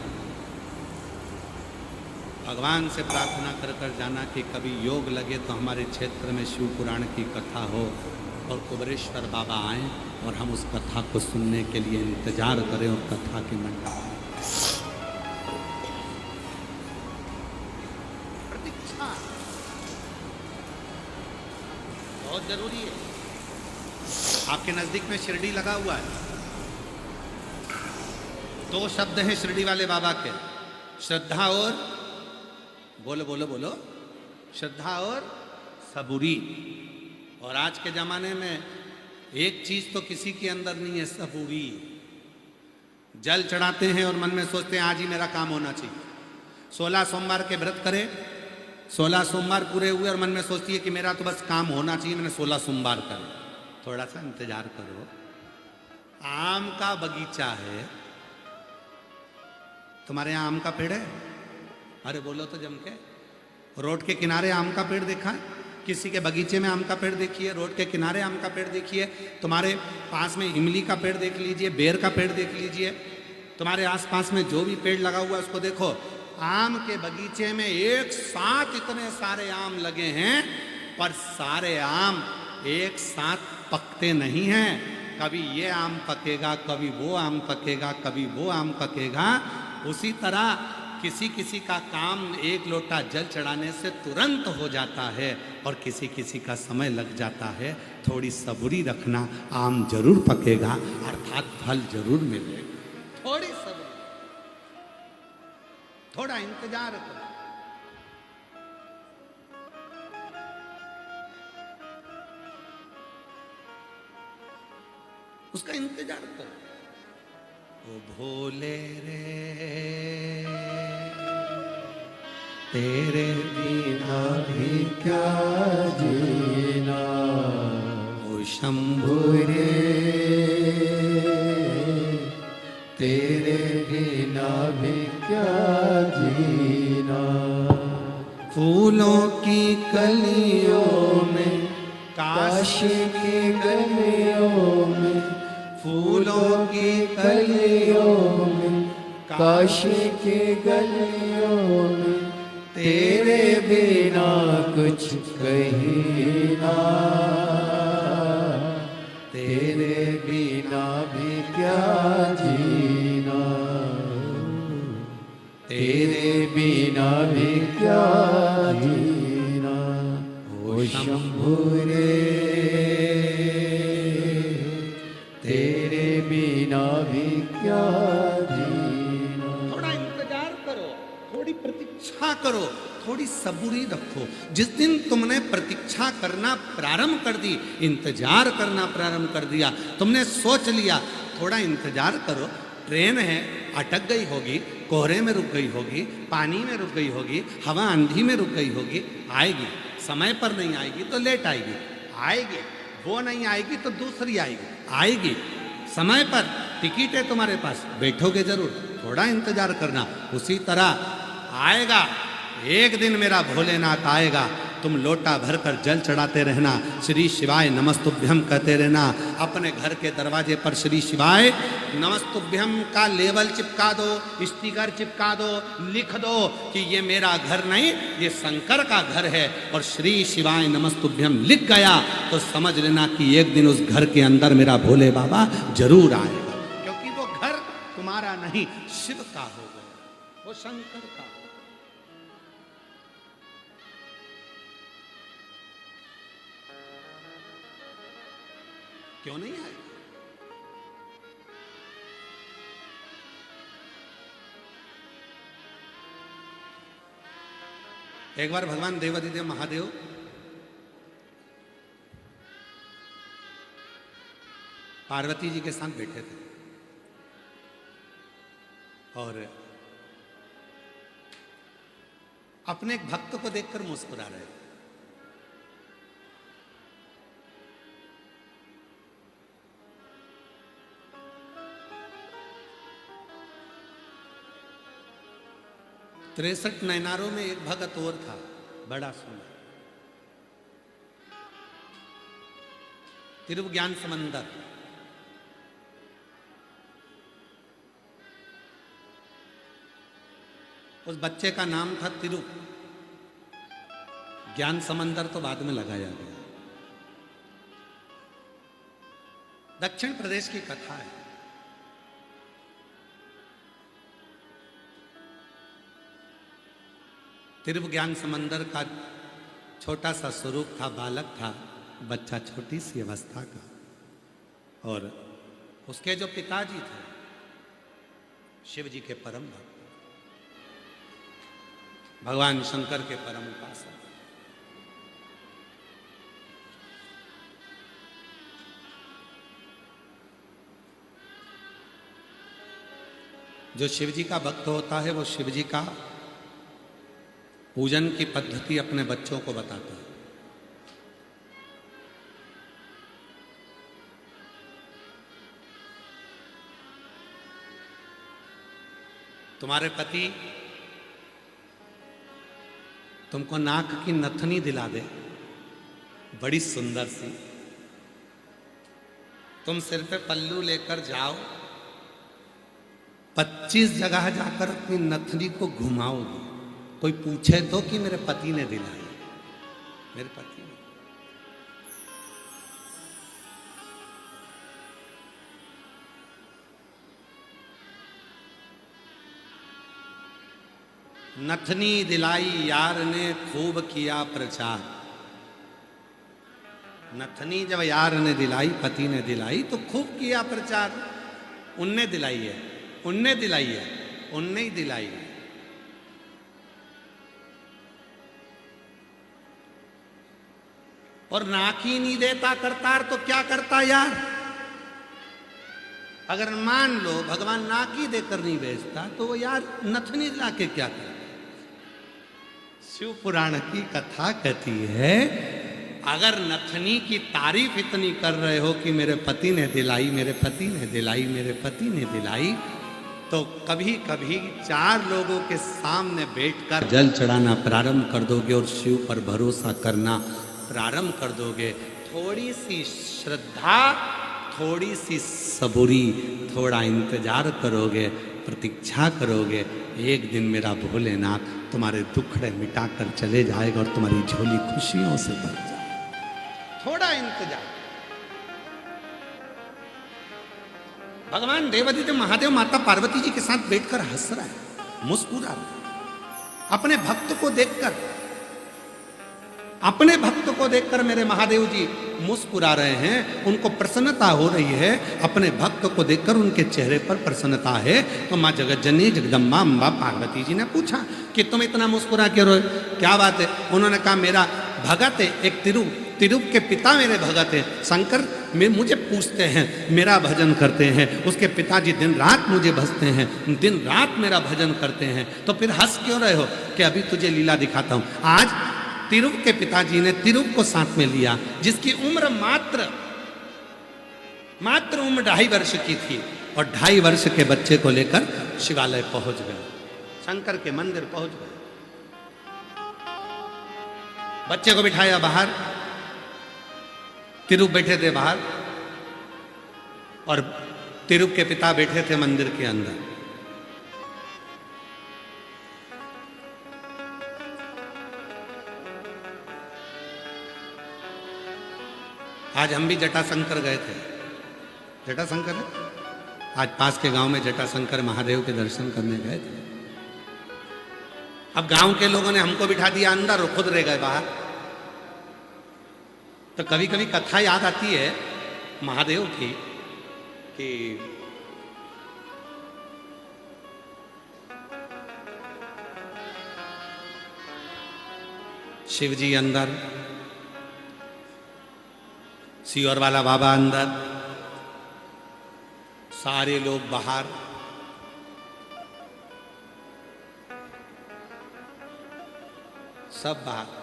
S1: भगवान से प्रार्थना कर कर जाना कि कभी योग लगे तो हमारे क्षेत्र में शिव पुराण की कथा हो और कुबेरेश्वर बाबा आएं और हम उस कथा को सुनने के लिए इंतजार करें और कथा के मंडप में प्रतीक्षा बहुत जरूरी है। आपके नजदीक में शिरडी लगा हुआ है। 2 शब्द हैं शिरडी वाले बाबा के, श्रद्धा और बोलो बोलो बोलो, श्रद्धा और सबूरी। और आज के ज़माने में एक चीज़ तो किसी के अंदर नहीं है, सबूरी। जल चढ़ाते हैं और मन में सोचते हैं आज ही मेरा काम होना चाहिए। 16 सोमवार के व्रत करे, 16 सोमवार पूरे हुए और मन में सोचती है कि मेरा तो बस काम होना चाहिए, मैंने 16 सोमवार करे। थोड़ा सा इंतजार करो। आम का बगीचा है, तुम्हारे यहाँ आम का पेड़ है? अरे बोलो तो जम के। रोड के किनारे आम का पेड़ देखा है? किसी के बगीचे में आम का पेड़ देखिए, रोड के किनारे आम का पेड़ देखिए। तुम्हारे पास में इमली का पेड़ देख लीजिए, बेर का पेड़ देख लीजिए। तुम्हारे आसपास में जो भी पेड़ लगा हुआ है उसको देखो। आम के बगीचे में एक साथ इतने सारे आम लगे हैं, पर सारे आम एक साथ पकते नहीं हैं। कभी ये आम पकेगा, कभी वो आम पकेगा, कभी वो आम पकेगा। उसी तरह किसी किसी का काम एक लोटा जल चढ़ाने से तुरंत हो जाता है और किसी किसी का समय लग जाता है। थोड़ी सबूरी रखना, आम जरूर पकेगा अर्थात फल जरूर मिलेगा। थोड़ी सबूरी, थोड़ा इंतजार करो। उसका इंतजार करो। ओ भोले रे तेरे
S2: बिना भी क्या जीना।
S1: ओ शंभु
S2: रे तेरे बिना भी क्या जीना।
S1: फूलों की
S2: कलियों में
S1: काशी
S2: काशी की गलियों में,
S1: फूलों की
S2: कलियों में काशी की गलियों में, तेरे बिना कुछ कहीं ना। तेरे बिना भी क्या जीना। तेरे बिना भी क्या जीना। ओ शंभु रे तेरे बिना भी क्या जीना।
S1: थोड़ा इंतजार करो, थोड़ी प्रतीक्षा करो, थोड़ी सबूरी रखो। जिस दिन तुमने प्रतीक्षा करना प्रारंभ कर दी, इंतजार करना प्रारंभ कर दिया, तुमने सोच लिया थोड़ा इंतजार करो, ट्रेन है अटक गई होगी, कोहरे में रुक गई होगी, पानी में रुक गई होगी, हवा आंधी में रुक गई होगी, आएगी। समय पर नहीं आएगी तो लेट आएगी, आएगी। वो नहीं आएगी तो दूसरी आएगी, आएगी। समय पर टिकट है तुम्हारे पास, बैठोगे जरूर, थोड़ा इंतजार करना। उसी तरह आएगा एक दिन, मेरा भोलेनाथ आएगा। तुम लोटा भरकर जल चढ़ाते रहना, श्री शिवाय नमस्तुभ्यम कहते रहना। अपने घर के दरवाजे पर श्री शिवाय नमस्तुभ्यम का लेबल चिपका दो, स्टिकर चिपका दो, लिख दो कि ये मेरा घर नहीं, ये शंकर का घर है। और श्री शिवाय नमस्तुभ्यम लिख गया तो समझ लेना कि एक दिन उस घर के अंदर मेरा भोले बाबा जरूर आएगा, क्योंकि वो घर तुम्हारा नहीं, शिव का होगा, वो शंकर का। क्यों नहीं आएगा? एक बार भगवान देवादिदेव महादेव पार्वती जी के साथ बैठे थे और अपने एक भक्त को देखकर मुस्कुरा रहे थे। तिरसठ नैनारों में एक भगत और था, बड़ा सुंदर, तिरुज्ञान समंदर। उस बच्चे का नाम था तिरु। ज्ञान समंदर तो बाद में लगाया गया। दक्षिण प्रदेश की कथा है। तिरुज्ञान समंदर का छोटा सा स्वरूप था, बालक था, बच्चा, छोटी सी अवस्था का। और उसके जो पिताजी थे शिव जी के परम भक्त, भगवान शंकर के परम उपासक। जो शिव जी का भक्त होता है वो शिव जी का पूजन की पद्धति अपने बच्चों को बताता है। तुम्हारे पति तुमको नाक की नथनी दिला दे, बड़ी सुंदर सी, तुम सिर पे पल्लू लेकर जाओ, 25 जगह जाकर अपनी नथनी को घुमाओगे, कोई पूछे तो कि मेरे पति ने दिलाई, मेरे पति ने। नथनी दिलाई यार ने खूब किया प्रचार। नथनी जब यार ने दिलाई, पति ने दिलाई, तो खूब किया प्रचार। उनने दिलाई है, उनने दिलाई है, उनने ही दिलाई है। और नाक ही नहीं देता करतार तो क्या करता यार? अगर मान लो भगवान नाक ही देकर नहीं भेजता तो वो यार नथनी दिला के क्या करता? शिव पुराण की कथा कहती है, अगर नथनी की तारीफ इतनी कर रहे हो कि मेरे पति ने दिलाई, मेरे पति ने दिलाई, मेरे पति ने दिलाई, तो कभी कभी 4 लोगों के सामने बैठकर जल चढ़ाना प्रारंभ कर दोगे और शिव पर भरोसा करना प्रारंभ कर दोगे। थोड़ी सी श्रद्धा, थोड़ी सी सबूरी, थोड़ा इंतजार करोगे, प्रतीक्षा करोगे, एक दिन मेरा भोलेनाथ तुम्हारे दुखड़े मिटाकर चले जाएगा और तुम्हारी झोली खुशियों से भर जाएगी। थोड़ा इंतजार। भगवान देवादिदेव महादेव माता पार्वती जी के साथ बैठकर हंस रहा है, मुस्कुरा रहा है। अपने भक्त को देखकर, अपने भक्त को देखकर मेरे महादेव जी मुस्कुरा रहे हैं, उनको प्रसन्नता हो रही है। अपने भक्त को देखकर उनके चेहरे पर प्रसन्नता है। तो माँ जगज्जननी जगदम्बा अम्बा पार्वती जी ने पूछा कि तुम इतना मुस्कुरा क्यों रहे हो, क्या बात है? उन्होंने कहा मेरा भगत है एक तिरुप के पिता मेरे भगत हैं, शंकर मुझे पूछते हैं, मेरा भजन करते हैं, उसके पिताजी दिन रात मुझे भजते हैं, दिन रात मेरा भजन करते हैं। तो फिर हंस क्यों रहे हो? कि अभी तुझे लीला दिखाता हूं। आज तिरुप के पिताजी ने तिरुप को साथ में लिया, जिसकी उम्र मात्र उम्र 2.5 वर्ष की थी, और 2.5 वर्ष के बच्चे को लेकर शिवालय पहुंच गए, शंकर के मंदिर पहुंच गए। बच्चे को बिठाया बाहर, तिरुप बैठे थे बाहर और तिरुप के पिता बैठे थे मंदिर के अंदर। आज हम भी जटाशंकर गए थे। जटाशंकर है, आज पास के गांव में जटाशंकर महादेव के दर्शन करने गए थे। अब गांव के लोगों ने हमको बिठा दिया अंदर और खुद रह गए बाहर। तो कभी कभी कथा याद आती है महादेव की कि शिव जी अंदर, सियोर वाला बाबा अंदर, सारे लोग बाहर। सब बाहर।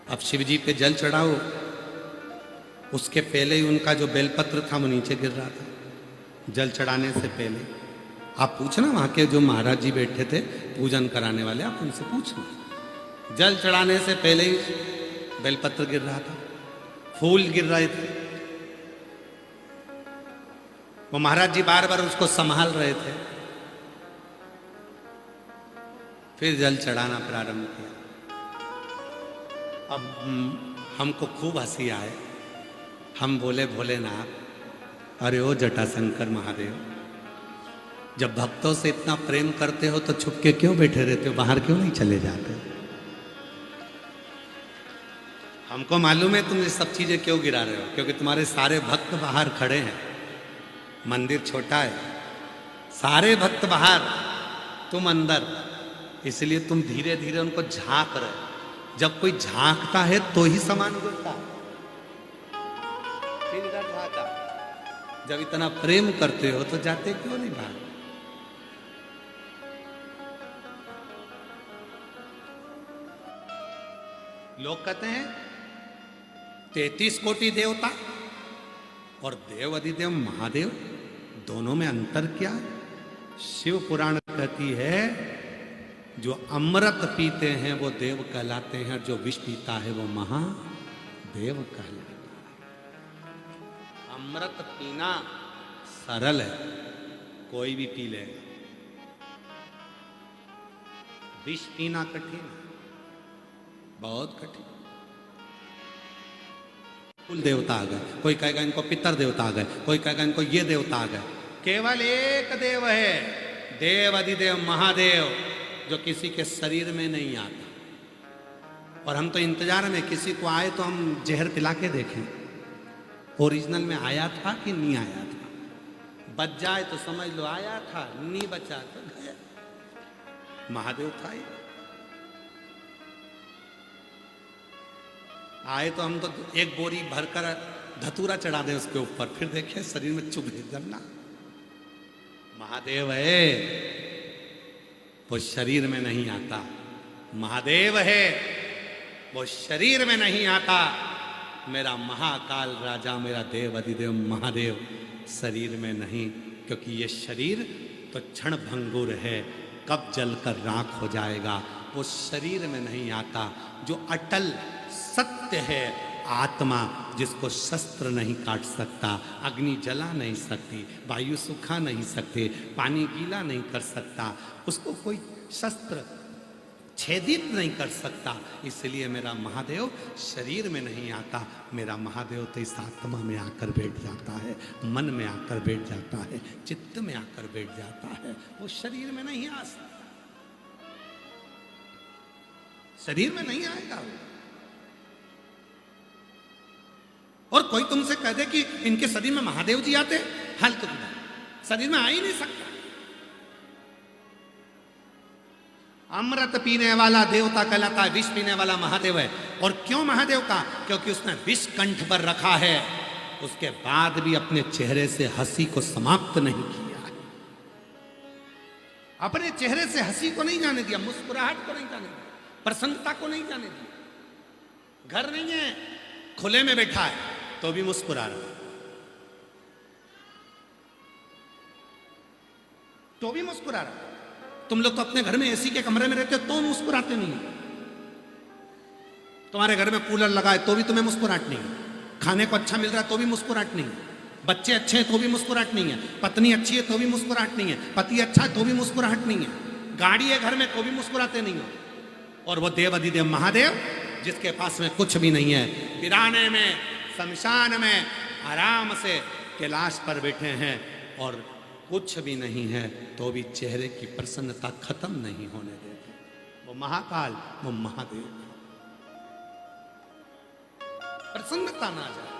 S1: अब शिव जी पे जल चढ़ाओ, उसके पहले ही उनका जो बेलपत्र था वो नीचे गिर रहा था, जल चढ़ाने से पहले। आप पूछना वहां के जो महाराज जी बैठे थे पूजन कराने वाले, आप उनसे पूछना। जल चढ़ाने से पहले ही बेलपत्र गिर रहा था, फूल गिर रहे थे। वो महाराज जी बार बार उसको संभाल रहे थे। फिर जल चढ़ाना प्रारंभ किया। अब हमको खूब हंसी आए। हम बोले भोलेनाथ, अरे ओ जटाशंकर महादेव, जब भक्तों से इतना प्रेम करते हो तो छुप के क्यों बैठे रहते हो, बाहर क्यों नहीं चले जाते? हमको मालूम है तुम ये सब चीजें क्यों गिरा रहे हो, क्योंकि तुम्हारे सारे भक्त बाहर खड़े हैं, मंदिर छोटा है, सारे भक्त बाहर, तुम अंदर, इसलिए तुम धीरे धीरे उनको झांक रहे हो। जब कोई झांकता है तो ही सामान गिरता है। फिर इधर झांका। जब इतना प्रेम करते हो तो जाते क्यों नहीं बाहर? लोग कहते हैं 33 कोटि देवता और देव अधिदेव महादेव, दोनों में अंतर क्या है? शिव पुराण कहती है जो अमृत पीते हैं वो देव कहलाते हैं, और जो विष पीता है वो महादेव कहलाता है। अमृत पीना सरल है, कोई भी पी लेगा। विष पीना कठिन है, बहुत कठिन। कुल देवता आ गए, कोई कहेगा इनको पितर देवता आ गए, कोई कहेगा इनको ये देवता आ गए। केवल एक देव है, देव अधिदेव महादेव, जो किसी के शरीर में नहीं आता। और हम तो इंतजार में, किसी को आए तो हम जहर पिला के देखें ओरिजिनल में आया था कि नहीं आया था। बच जाए तो समझ लो आया था, नहीं बचा तो गया। महादेव था ये। आए तो हम तो एक बोरी भरकर धतूरा चढ़ा दें उसके ऊपर, फिर देखें शरीर में चुभ जमना। महादेव है, वो शरीर में नहीं आता। महादेव है, वो शरीर में नहीं आता। मेरा महाकाल राजा, मेरा देव अधिदेव महादेव शरीर में नहीं, क्योंकि ये शरीर तो क्षण भंगुर है, कब जलकर राख हो जाएगा। वो शरीर में नहीं आता। जो अटल सत्य है, आत्मा, जिसको शस्त्र नहीं काट सकता, अग्नि जला नहीं सकती, वायु सुखा नहीं सकते, पानी गीला नहीं कर सकता, उसको कोई शस्त्र छेदित नहीं कर सकता। इसलिए मेरा महादेव शरीर में नहीं आता। मेरा महादेव तो इस आत्मा में आकर बैठ जाता है, मन में आकर बैठ जाता है, चित्त में आकर बैठ जाता है। वो शरीर में नहीं आ सकता, शरीर में नहीं आएगा। और कोई तुमसे कह दे कि इनके शरीर में महादेव जी आते, हाल तुम शरीर में आ ही नहीं सकता। अमृत पीने वाला देवता कहलाता है, विष पीने वाला महादेव है। और क्यों महादेव का? क्योंकि उसने विष कंठ पर रखा है, उसके बाद भी अपने चेहरे से हंसी को समाप्त नहीं किया है। अपने चेहरे से हंसी को नहीं जाने दिया, मुस्कुराहट को नहीं जाने दिया, प्रसन्नता को नहीं जाने दिया। घर नहीं है, खुले में बैठा है तो भी मुस्कुरा रहा है, तो भी मुस्कुरा रहा है। तुम लोग तो अपने घर में एसी के कमरे में रहते हो तो मुस्कुराते नहीं। तुम्हारे घर में कूलर लगा है तो भी तुम्हें मुस्कुराहट नहीं है। खाने को अच्छा मिल रहा है तो भी मुस्कुराहट नहीं है। बच्चे अच्छे हैं तो भी मुस्कुराहट नहीं है। पत्नी अच्छी है तो भी मुस्कुराहट नहीं है। पति अच्छा है तो भी मुस्कुराहट नहीं है। गाड़ी है घर में तो भी मुस्कुराते नहीं हो। और वो देव अधिदेव महादेव, जिसके पास में कुछ भी नहीं है, वीराने में, शमशान में आराम से कैलाश पर बैठे हैं और कुछ भी नहीं है तो भी चेहरे की प्रसन्नता खत्म नहीं होने देते। वो महाकाल, वो महादेव। प्रसन्नता ना जाए।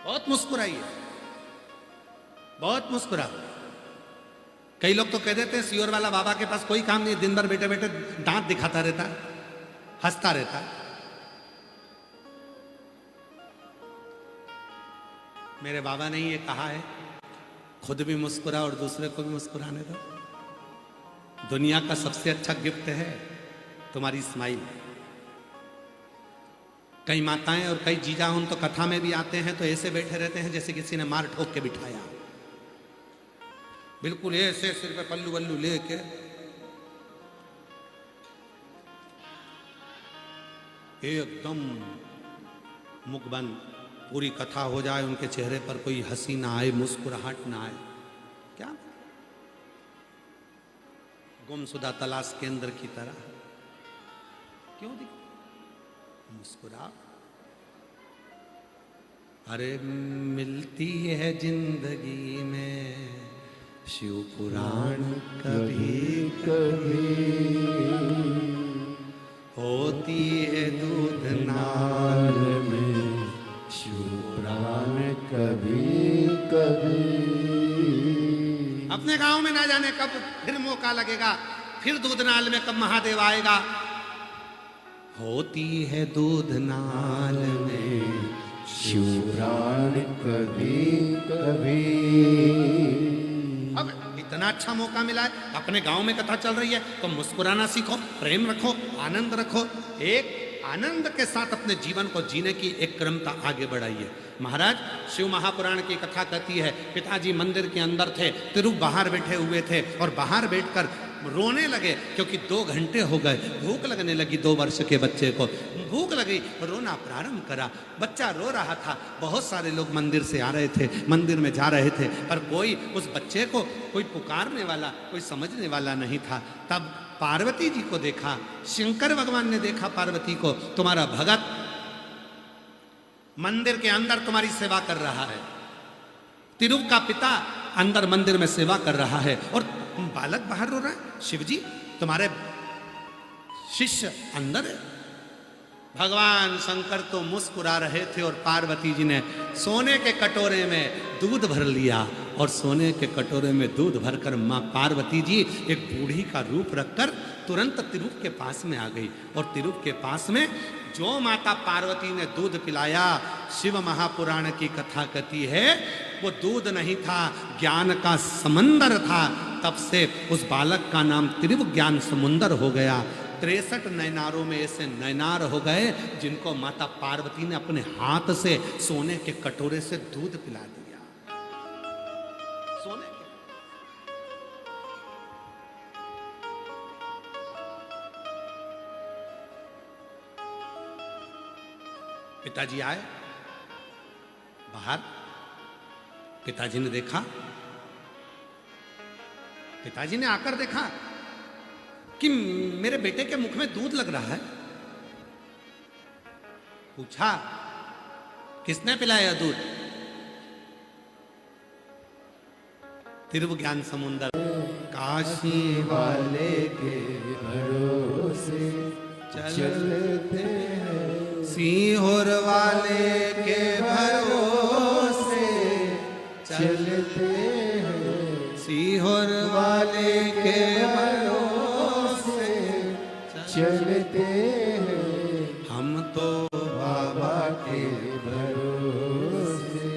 S1: बहुत मुस्कुराइए, बहुत मुस्कुरा। कई लोग तो कह देते हैं सियोर वाला बाबा के पास कोई काम नहीं, दिन भर बैठे बैठे दांत दिखाता रहता है, हंसता रहता है। मेरे बाबा ने ये कहा है, खुद भी मुस्कुरा और दूसरे को भी मुस्कुराने दो। दुनिया का सबसे अच्छा गिफ्ट है तुम्हारी स्माइल। कई माताएं और कई जीजा उन तो कथा में भी आते हैं तो ऐसे बैठे रहते हैं जैसे किसी ने मार ठोक के बिठाया, बिल्कुल ऐसे सिर पे पल्लू वल्लू लेके। एकदम मुख बंद, पूरी कथा हो जाए, उनके चेहरे पर कोई हंसी ना आए, मुस्कुराहट ना आए। क्या गुमशुदा तलाश केंद्र की तरह क्यों दिख मुस्कुरा। अरे मिलती है जिंदगी में शिव पुराण कभी कभी, होती है दूध नाल में
S2: शिवपुराण कभी कभी।
S1: अपने गांव में ना जाने कब फिर मौका लगेगा, फिर दूध नाल में कब महादेव आएगा। होती है दूध नाल में
S2: शिवपुराण कभी कभी।
S1: अब इतना अच्छा मौका मिला है, अपने गांव में कथा चल रही है तो मुस्कुराना सीखो, प्रेम रखो, आनंद रखो। एक आनंद के साथ अपने जीवन को जीने की एक क्रमता आगे बढ़ाइए। महाराज शिव महापुराण की कथा कहती है, पिताजी मंदिर के अंदर थे, तिरु बाहर बैठे हुए थे और बाहर बैठकर रोने लगे क्योंकि 2 घंटे हो गए, भूख लगने लगी। 2 वर्ष के बच्चे को भूख लगी, रोना प्रारंभ करा। बच्चा रो रहा था, बहुत सारे लोग मंदिर से आ रहे थे, मंदिर में जा रहे थे, पर कोई उस बच्चे को कोई पुकारने वाला, कोई समझने वाला नहीं था। तब पार्वती जी को देखा, शंकर भगवान ने देखा पार्वती को, तुम्हारा भगत मंदिर के अंदर तुम्हारी सेवा कर रहा है, तिरु का पिता अंदर मंदिर में सेवा कर रहा है और बालक बाहर रो रहा है। शिवजी तुम्हारे शिष्य अंदर है। भगवान शंकर तो मुस्कुरा रहे थे और पार्वती जी ने सोने के कटोरे में दूध भर लिया और सोने के कटोरे में दूध भरकर माँ पार्वती जी एक बूढ़ी का रूप रखकर तुरंत तिरुप के पास में आ गई। और तिरुप के पास में जो माता पार्वती ने दूध पिलाया, शिव महापुराण की कथा कहती है वो दूध नहीं था, ज्ञान का समंदर था। तब से उस बालक का नाम त्रिव ज्ञान समुंदर हो गया। 63 नैनारों में ऐसे नैनार हो गए जिनको माता पार्वती ने अपने हाथ से सोने के कटोरे से दूध पिला दिया। सोने के पिताजी आए बाहर, पिताजी ने देखा, पिताजी ने आकर देखा कि मेरे बेटे के मुख में दूध लग रहा है। पूछा किसने पिलाया दूध? तिरु ज्ञान समुंदर काशी
S2: वाले के भरोसे चलते हैं,
S1: सीहोर वाले के भरोसे
S2: चलते हैं,
S1: सीहोर वाले के भरोसे
S2: चलते हैं,
S1: हम तो
S2: बाबा के भरोसे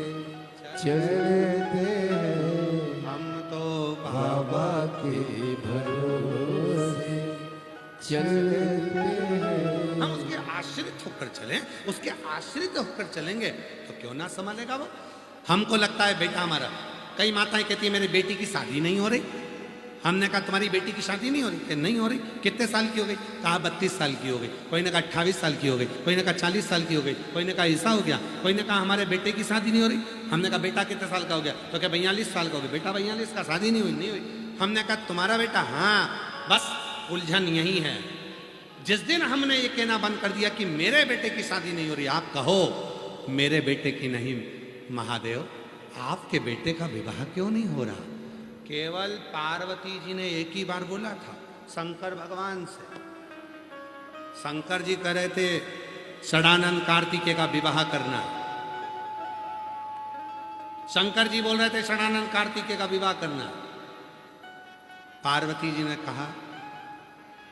S2: चलते हैं,
S1: हम तो
S2: बाबा के भरोसे चलते हैं।
S1: हम उसके आश्रित होकर चलें, उसके आश्रित होकर चलेंगे तो क्यों ना संभालेगा वो। हमको लगता है बेटा हमारा, कई माताएं कहती है मेरी बेटी की शादी नहीं हो रही। हमने कहा तुम्हारी बेटी की शादी नहीं हो रही? नहीं हो रही। कितने साल की हो गई? कहा 32 साल की हो गई। कोई ने कहा 28 साल की हो गई, कोई ने कहा 40 साल की हो गई, कोई ने कहा ऐसा हो गया, कोई ने कहा हमारे बेटे की शादी नहीं हो रही। हमने कहा बेटा कितने साल का हो गया? तो क्या 42 साल का हो गया? बेटा 42 का, शादी नहीं हुई? नहीं हुई। हमने कहा तुम्हारा बेटा? हाँ। बस उलझन यही है। जिस दिन हमने ये कहना बंद कर दिया कि मेरे बेटे की शादी नहीं हो रही, आप कहो मेरे बेटे की नहीं, महादेव आपके बेटे का विवाह क्यों नहीं हो रहा? केवल पार्वती जी ने एक ही बार बोला था शंकर भगवान से। शंकर जी कह रहे थे षडानंद कार्तिकेय का विवाह करना। शंकर जी बोल रहे थे षडानंद कार्तिकेय का विवाह करना। पार्वती जी ने कहा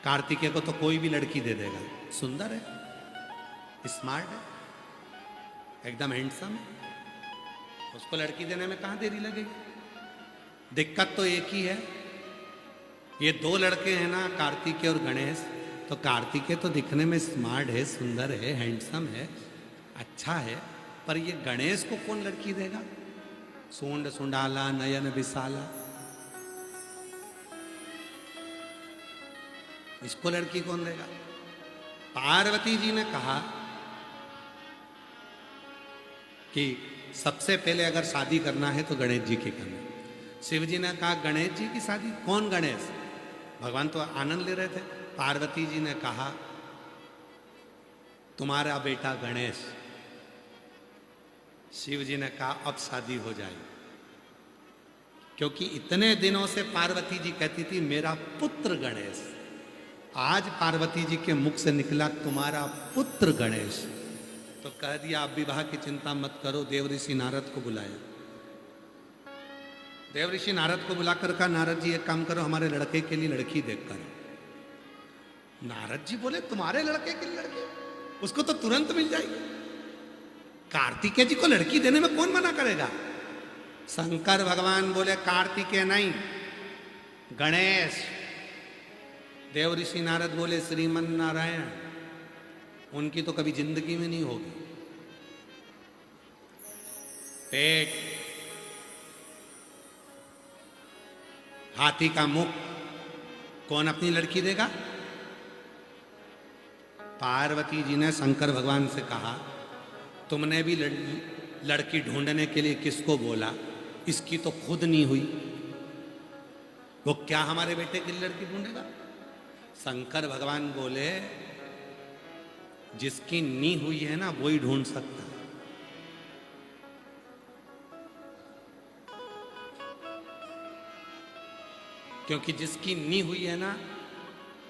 S1: कार्तिकेय को तो कोई भी लड़की दे देगा, सुंदर है, स्मार्ट है, एकदम हैंडसम है, उसको लड़की देने में कहां देरी लगेगी? दिक्कत तो एक ही है, ये दो लड़के हैं ना, कार्तिकेय और गणेश। तो कार्तिकेय तो दिखने में स्मार्ट है, सुंदर है, हैंडसम है, अच्छा है, पर ये गणेश को कौन लड़की देगा? सूंड सुंडाला नयन विशाला, इसको लड़की कौन देगा? पार्वती जी ने कहा कि सबसे पहले अगर शादी करना है तो गणेश जी की करना। शिव जी ने कहा गणेश जी की शादी? कौन गणेश? भगवान तो आनंद ले रहे थे। पार्वती जी ने कहा तुम्हारा बेटा गणेश। शिव जी ने कहा अब शादी हो जाएगी, क्योंकि इतने दिनों से पार्वती जी कहती थी मेरा पुत्र गणेश। आज पार्वती जी के मुख से निकला तुम्हारा पुत्र गणेश, तो कह दिया आप विवाह की चिंता मत करो। देव ऋषि नारद को बुलाया। देव ऋषि नारद को बुलाकर कहा नारद जी एक काम करो, हमारे लड़के के लिए लड़की देख कर। नारद जी बोले तुम्हारे लड़के के लिए लड़की? उसको तो तुरंत मिल जाएगी। कार्तिकेय जी को लड़की देने में कौन मना करेगा? शंकर भगवान बोले कार्तिकेय नहीं, गणेश। देव ऋषि नारद बोले श्रीमन नारायण, उनकी तो कभी जिंदगी में नहीं होगी। पेट, हाथी का मुख, कौन अपनी लड़की देगा? पार्वती जी ने शंकर भगवान से कहा तुमने भी लड़की ढूंढने के लिए किसको बोला? इसकी तो खुद नहीं हुई, वो क्या हमारे बेटे के लिए लड़की ढूंढेगा? शंकर भगवान बोले जिसकी नी हुई है ना वो ही ढूंढ सकता है। क्योंकि जिसकी नी हुई है ना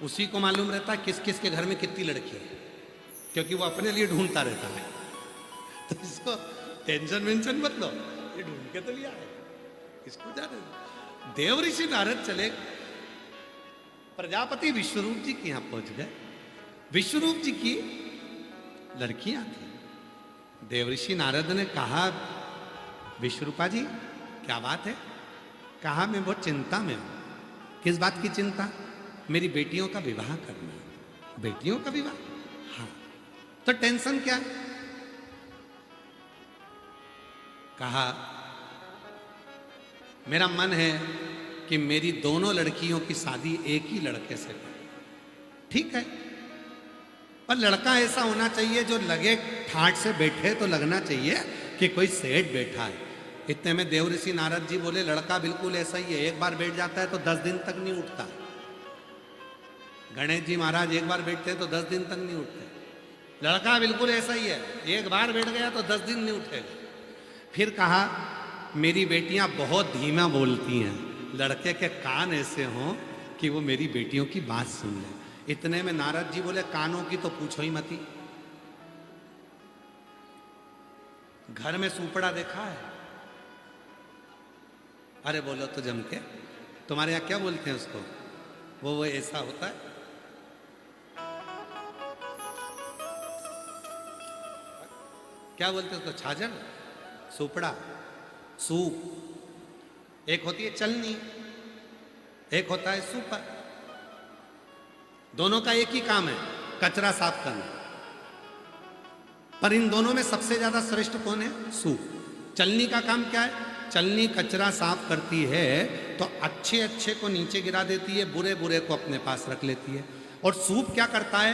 S1: उसी को मालूम रहता है किस किस के घर में कितनी लड़की है, क्योंकि वो अपने लिए ढूंढता रहता है। तो इसको टेंशन वेंशन मत लो, ये ढूंढ के तो लिया है, इसको जाने दो। देव ऋषि नारद चले, प्रजापति विश्वरूप जी के यहां पहुंच गए। विश्वरूप जी की लड़कियां थी। देव ऋषि नारद ने कहा विश्वरूपा जी क्या बात है? कहा मैं बहुत चिंता में हूं। किस बात की चिंता? मेरी बेटियों का विवाह करना। बेटियों का विवाह? हाँ। तो टेंशन क्या? कहा मेरा मन है कि मेरी दोनों लड़कियों की शादी एक ही लड़के से करूं। ठीक है, पर लड़का ऐसा होना चाहिए जो लगे ठाट से बैठे तो लगना चाहिए कि कोई सेठ बैठा है। इतने में देवऋषि नारद जी बोले लड़का बिल्कुल ऐसा ही है, एक बार बैठ जाता है तो 10 दिन तक नहीं उठता। गणेश जी महाराज एक बार बैठते हैं तो 10 दिन तक नहीं उठते। लड़का बिल्कुल ऐसा ही है, एक बार बैठ गया तो 10 दिन नहीं उठेगा। फिर कहा मेरी बेटियां बहुत धीमा बोलती हैं, लड़के के कान ऐसे हों कि वो मेरी बेटियों की बात सुन ले। इतने में नारद जी बोले कानों की तो पूछो ही मती। घर में सुपड़ा देखा है? अरे बोलो तो जम के, तुम्हारे यहां क्या बोलते हैं उसको? वो ऐसा होता है। क्या बोलते हैं उसको? छाजन, सुपड़ा, सूप। एक होती है चलनी, एक होता है सुपर। दोनों का एक ही काम है, कचरा साफ करना। पर इन दोनों में सबसे ज्यादा श्रेष्ठ कौन है? सूप। चलनी का काम क्या है? चलनी कचरा साफ करती है तो अच्छे अच्छे को नीचे गिरा देती है, बुरे बुरे को अपने पास रख लेती है। और सूप क्या करता है?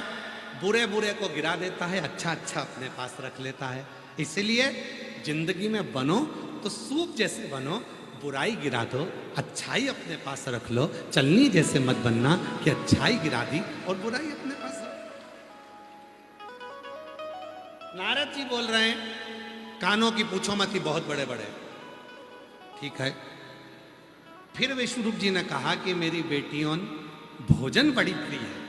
S1: बुरे बुरे को गिरा देता है, अच्छा अच्छा अपने पास रख लेता है। इसलिए जिंदगी में बनो तो सूप जैसे बनो, बुराई गिरा दो, अच्छाई अपने पास रख लो। चलनी जैसे मत बनना कि अच्छाई गिरा दी और बुराई अपने पास रख। नारद जी बोल रहे हैं कानों की पूछो मत ही बहुत बड़े बड़े। ठीक है। फिर विश्वरूप जी ने कहा कि मेरी बेटियों भोजन बड़ी प्रिय है,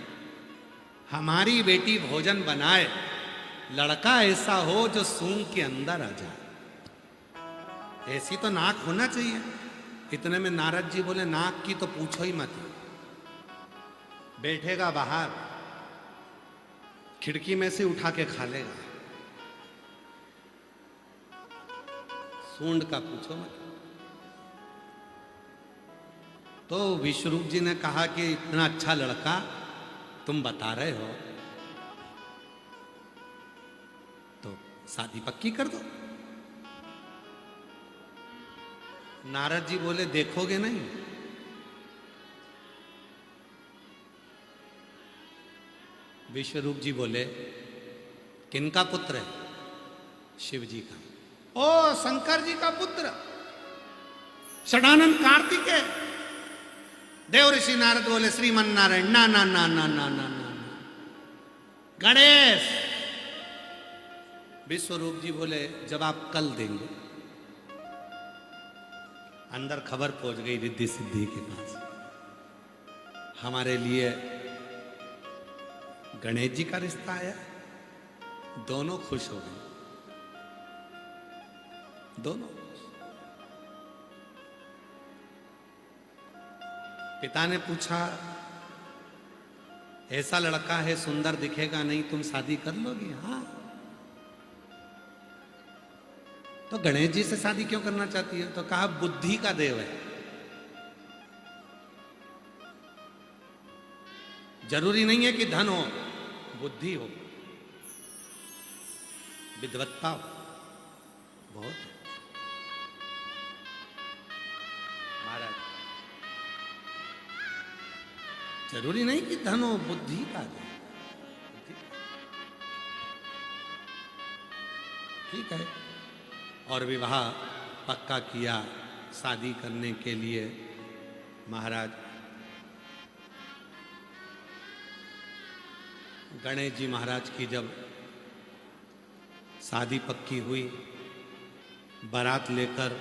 S1: हमारी बेटी भोजन बनाए, लड़का ऐसा हो जो सूंघ के अंदर आ जाए। ऐसी तो नाक होना चाहिए। इतने में नारद जी बोले नाक की तो पूछो ही मत, बैठेगा बाहर, खिड़की में से उठा के खा लेगा। सूंड का पूछो मत। तो विश्वरूप जी ने कहा कि इतना अच्छा लड़का तुम बता रहे हो तो शादी पक्की कर दो। नारद जी बोले देखोगे नहीं? विश्वरूप जी बोले किनका पुत्र है? शिव जी का। ओ शंकर जी का पुत्र, षडानंद कार्तिकेय। देवऋषि नारद बोले श्रीमन नारायण ना ना ना ना ना ना ना। गणेश। विश्वरूप जी बोले जब आप कल देंगे। अंदर खबर पहुंच गई रिद्धि सिद्धि के पास, हमारे लिए गणेश जी का रिश्ता आया। दोनों खुश हो गए, दोनों। पिता ने पूछा ऐसा लड़का है, सुंदर दिखेगा नहीं, तुम शादी कर लोगी? हाँ। तो गणेश जी से शादी क्यों करना चाहती है? तो कहा बुद्धि का देव है। जरूरी नहीं है कि धन हो, बुद्धि हो, विद्वत्ता हो, बहुत है। महाराज जरूरी नहीं कि धन हो, बुद्धि का देव। ठीक है। और विवाह पक्का किया। शादी करने के लिए महाराज गणेश जी महाराज की जब शादी पक्की हुई, बारात लेकर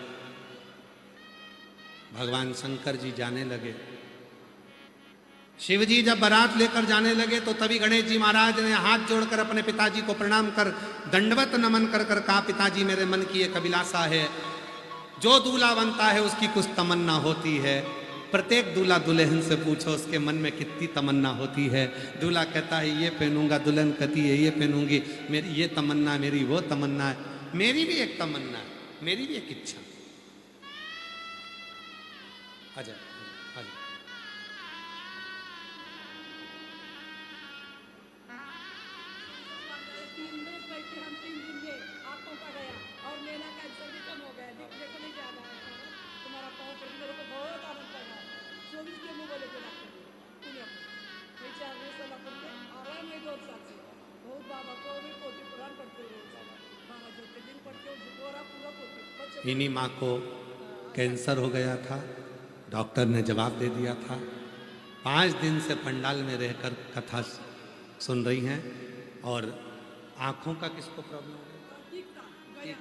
S1: भगवान शंकर जी जाने लगे। शिव जी जब बारात लेकर जाने लगे तो तभी गणेश जी महाराज ने हाथ जोड़कर अपने पिताजी को प्रणाम कर दंडवत नमन कर कर कहा पिताजी मेरे मन की एक अभिलाषा है, जो दूल्हा बनता है उसकी कुछ तमन्ना होती है। प्रत्येक दूल्हा दुल्हन से पूछो उसके मन में कितनी तमन्ना होती है। दूल्हा कहता है ये पहनूंगा, दुल्हन कहती है ये पहनूंगी, मेरी ये तमन्ना, मेरी वो तमन्ना है। मेरी भी एक तमन्ना है, मेरी भी एक इच्छा। आजा आजा। इन्हीं माँ को कैंसर हो गया था। डॉक्टर ने जवाब दे दिया था। 5 दिन से पंडाल में रहकर कथा सुन रही हैं। और आँखों का किसको प्रॉब्लम हो गया?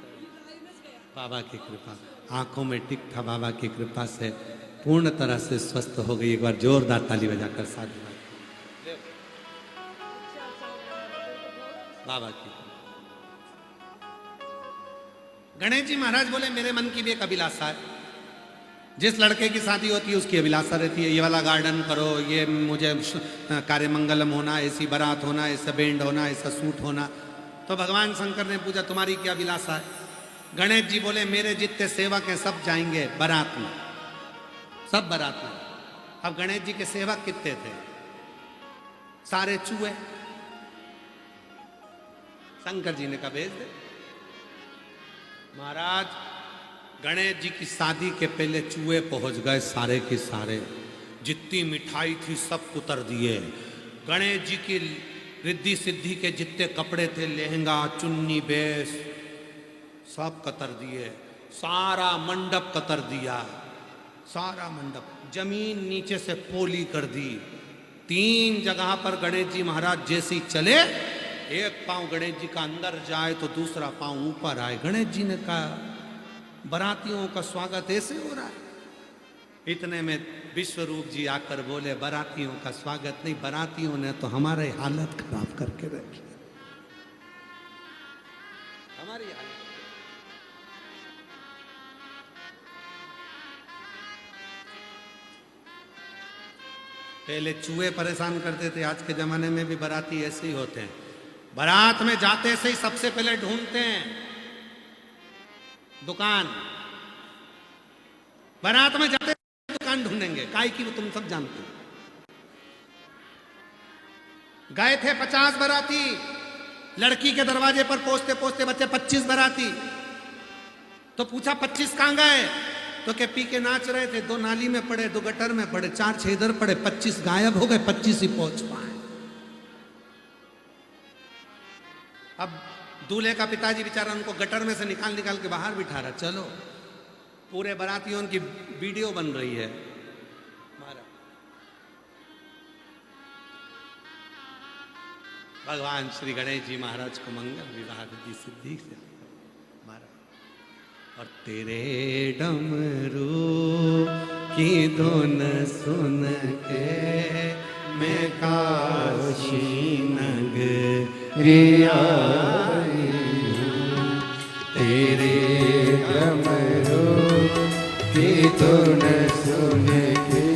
S1: बाबा की कृपा, आँखों में टिक था, बाबा की कृपा से पूर्ण तरह से स्वस्थ हो गई। एक बार जोरदार ताली बजाकर साथ बाबा की। गणेश जी महाराज बोले मेरे मन की भी एक अभिलाषा है। जिस लड़के की शादी होती है उसकी अभिलाषा रहती है, ये वाला गार्डन करो, ये मुझे कार्यमंगलम होना, ऐसी बारात होना, ऐसा बैंड होना, ऐसा सूट होना। तो भगवान शंकर ने पूछा तुम्हारी क्या अभिलाषा है? गणेश जी बोले मेरे जितने सेवक हैं सब जाएंगे बारात में, सब बारात में। अब गणेश जी के सेवक कितने थे? सारे चूहे। शंकर जी ने कहा भेज दे। महाराज गणेश जी की शादी के पहले चूहे पहुंच गए, सारे के सारे। जितनी मिठाई थी सब उतर दिए। गणेश जी की रिद्धि सिद्धि के जितने कपड़े थे, लहंगा, चुन्नी, बेस, सब कतर दिए। सारा मंडप कतर दिया, सारा मंडप। जमीन नीचे से पोली कर दी। 3 जगह पर गणेश जी महाराज जैसे ही चले, एक पांव गणेश जी का अंदर जाए तो दूसरा पांव ऊपर आए। गणेश जी ने कहा बारातियों का स्वागत ऐसे हो रहा है। इतने में विश्वरूप जी आकर बोले बारातियों का स्वागत नहीं, बारातियों ने तो हमारे हालत खराब करके रखी, हमारी हालत। पहले चूहे परेशान करते थे, आज के जमाने में भी बाराती ऐसे ही होते हैं। बारात में जाते से ही सबसे पहले ढूंढते हैं दुकान। बारात में जाते दुकान ढूंढेंगे, काय की वो तुम सब जानते हो। गए थे 50 बाराती, लड़की के दरवाजे पर पहुंचते पहुंचते बच्चे 25 बाराती। तो पूछा 25 कहां गए? तो के पी के नाच रहे थे, 2 नाली में पड़े, 2 गटर में पड़े, 4 इधर पड़े, 25 गायब हो गए, 25 ही पहुंच पाए। अब दूल्हे का पिताजी बेचारा उनको गटर में से निकाल निकाल के बाहर बिठा रहा। चलो, पूरे बारातियों की वीडियो बन रही है। भगवान श्री गणेश जी महाराज को मंगल विवाह रिद्धि सिद्धि से और तेरे डमरू की धुन सुन के मैं काशी नगरी आई हूँ।
S2: तेरे डमरू की धुन सुन के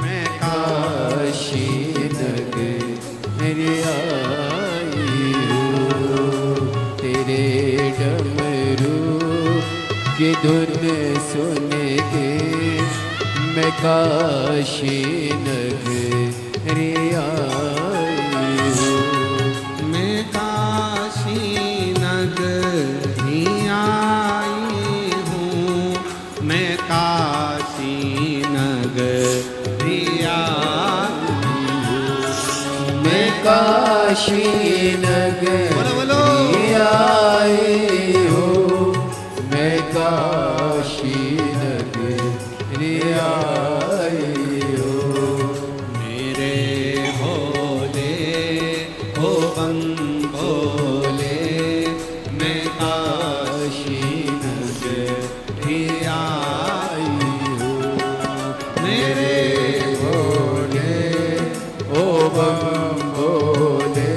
S1: मैं
S2: काशी नगरी आई हूँ। तेरे डमरू की धुन सुन के मैं काशी नगरी आई हूँ।
S1: मैं काशी नगरी आई हूँ। मैं काशी नगरी आई हूँ।
S2: मैं काशी नगरी आई हूँ। मैं काशी नगरी आई हूँ।
S1: मेरे भोले हो बम भोले मैं काशी नगरी आई हूँ। मेरे
S2: भोले ओ बम भोले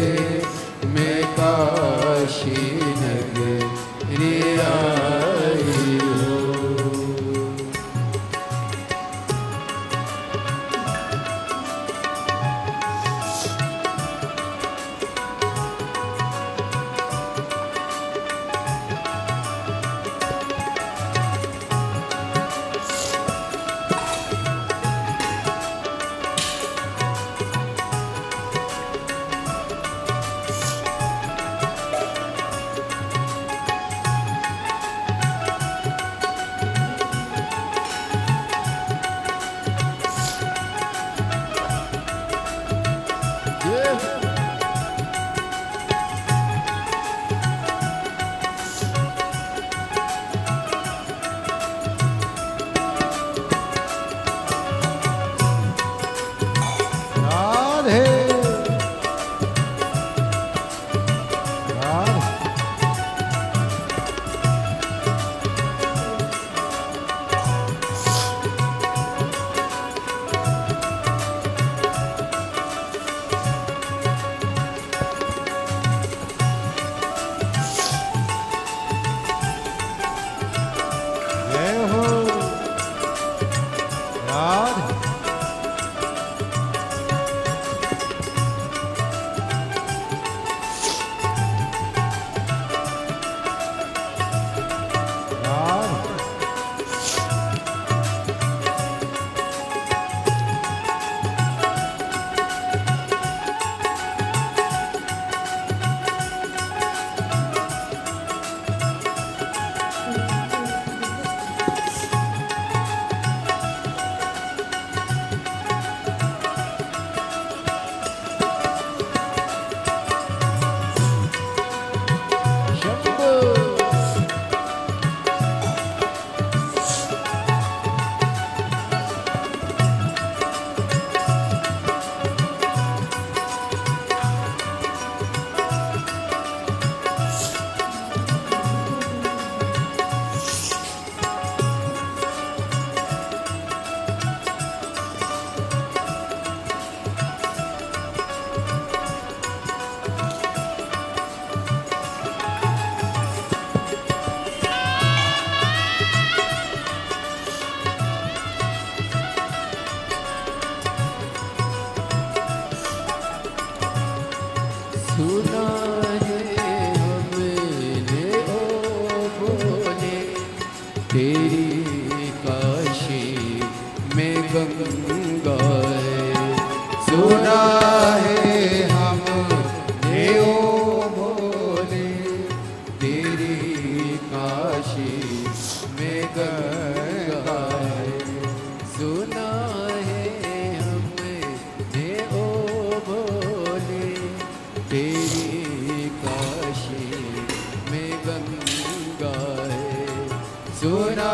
S2: सुना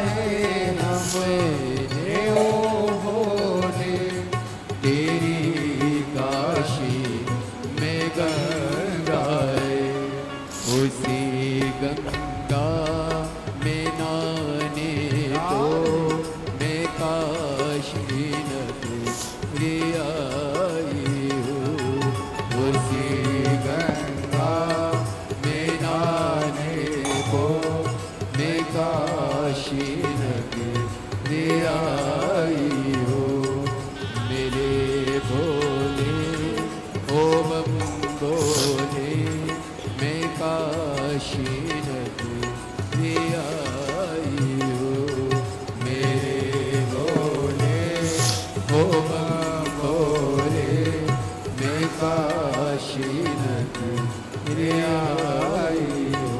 S2: है हमने ओ भोले तेरी काशी में गंगा है, उसी गंगा में नाने को मैं काशी नगरी आई हूँ, उसी गंगा में नाने को मैं काशी नगरी आई हूँ। मेरे भोले ओ बम बोले मैं काशी नगरी आई हूँ। मेरे भोले ओ बम बोले मैं काशी नगरी आई हूँ।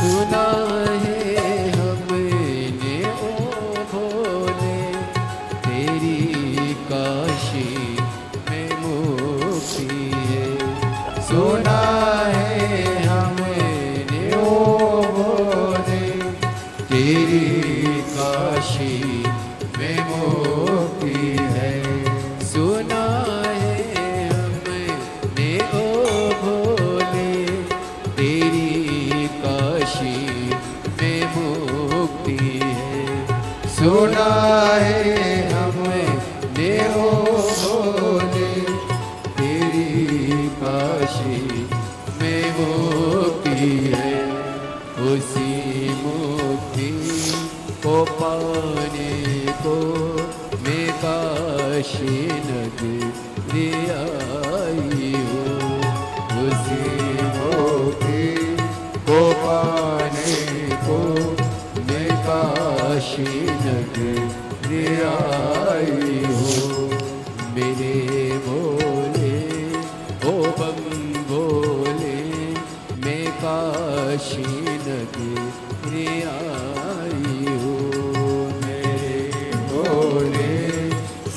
S2: सुना है हमने ओ भोले तेरी काशी में मुक्ति है। सुना है हमने ओ भोले तेरी काशी में मुक्ति है। सुना है हमने ओ भोले तेरी काशी में मुक्ति है। सुना है हमने ओ भोले तेरी काशी में मुक्ति है। उसी मुक्ति को पाने को मैं काशी नगरी आई हूँ। उसी मुक्ति को पाने को मैं काशी नगरी आई हूँ। मेरे भोले ओ बम भोले मैं काशी नगरी आई हूँ। मेरे भोले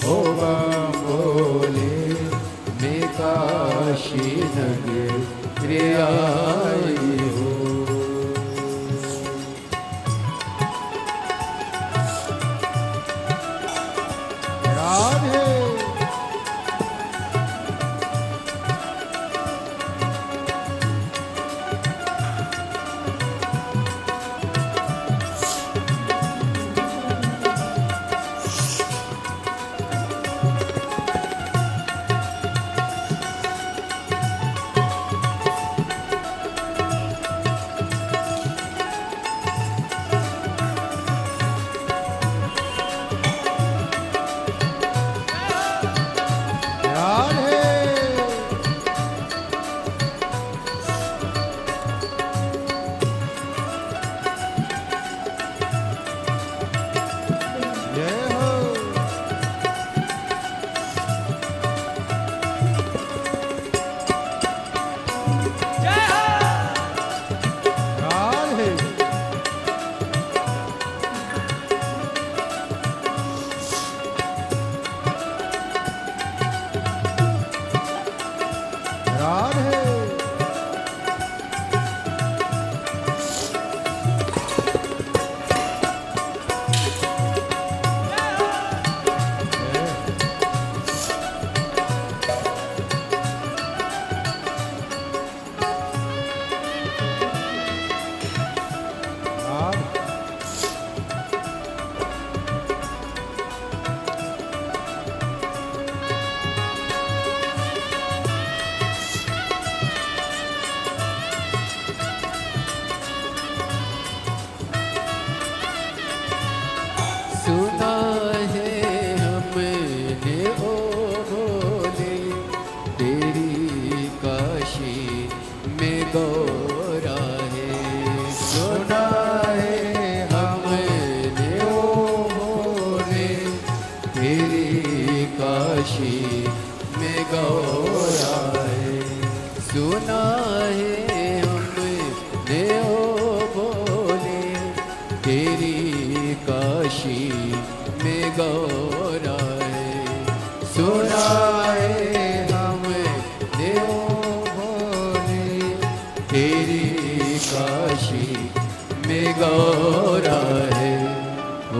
S2: ओ बम भोले मैं काशी नगरी आई हूँ।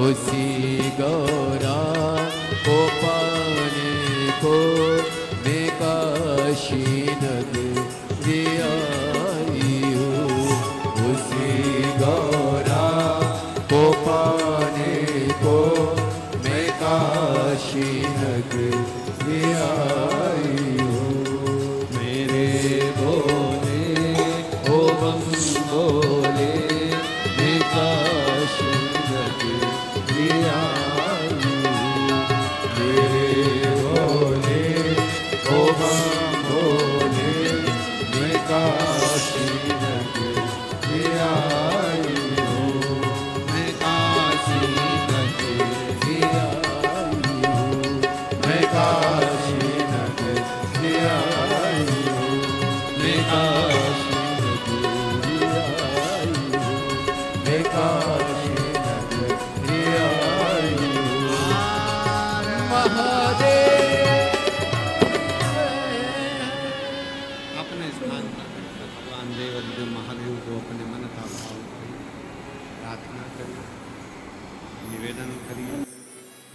S2: उसी गौरा को पाने को मैं काशी नगरी आई हूँ। उसी गौरा को पाने को मैं काशी नगरी आई हूँ। मेरे बोले ओ बम बोले मैं काशी नगरी आई हूँ। मेरे बोले ओ बम बोले मैं काशी नगरी आई हूँ। मैं काशी नगरी आई हूँ। मैं काशी नगरी आई हूँ। मैं काशी नगरी आई हूँ। मैं काशी नगरी आई हूँ। महादेव
S1: अपने स्थान पर बैठकर भगवान देव अधिदेव महादेव को अपने मन का भाव करिए, प्रार्थना करिए, निवेदन करिए,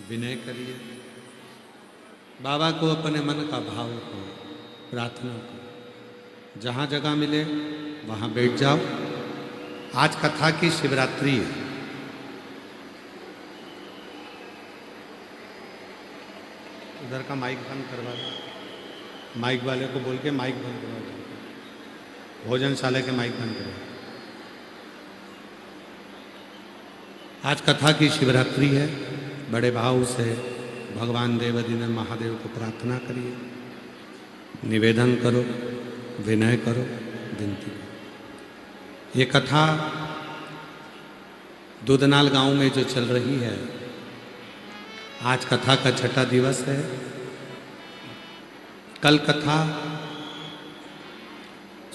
S1: विनय करिए। बाबा को अपने मन का भाव को प्रार्थना करो। जहाँ जगह मिले वहाँ बैठ जाओ। आज कथा की शिवरात्रि है। उधर का माइक बंद करवा दो। माइक वाले को बोल के माइक बंद करवा दो। भोजनशाला के माइक बंद करवा। आज कथा की शिवरात्रि है। बड़े भाव से भगवान देवाधिदेव महादेव को प्रार्थना करिए, निवेदन करो, विनय करो, विनती करो। ये कथा दूधनाल गांव में जो चल रही है, आज कथा का छठा दिवस है। कल कथा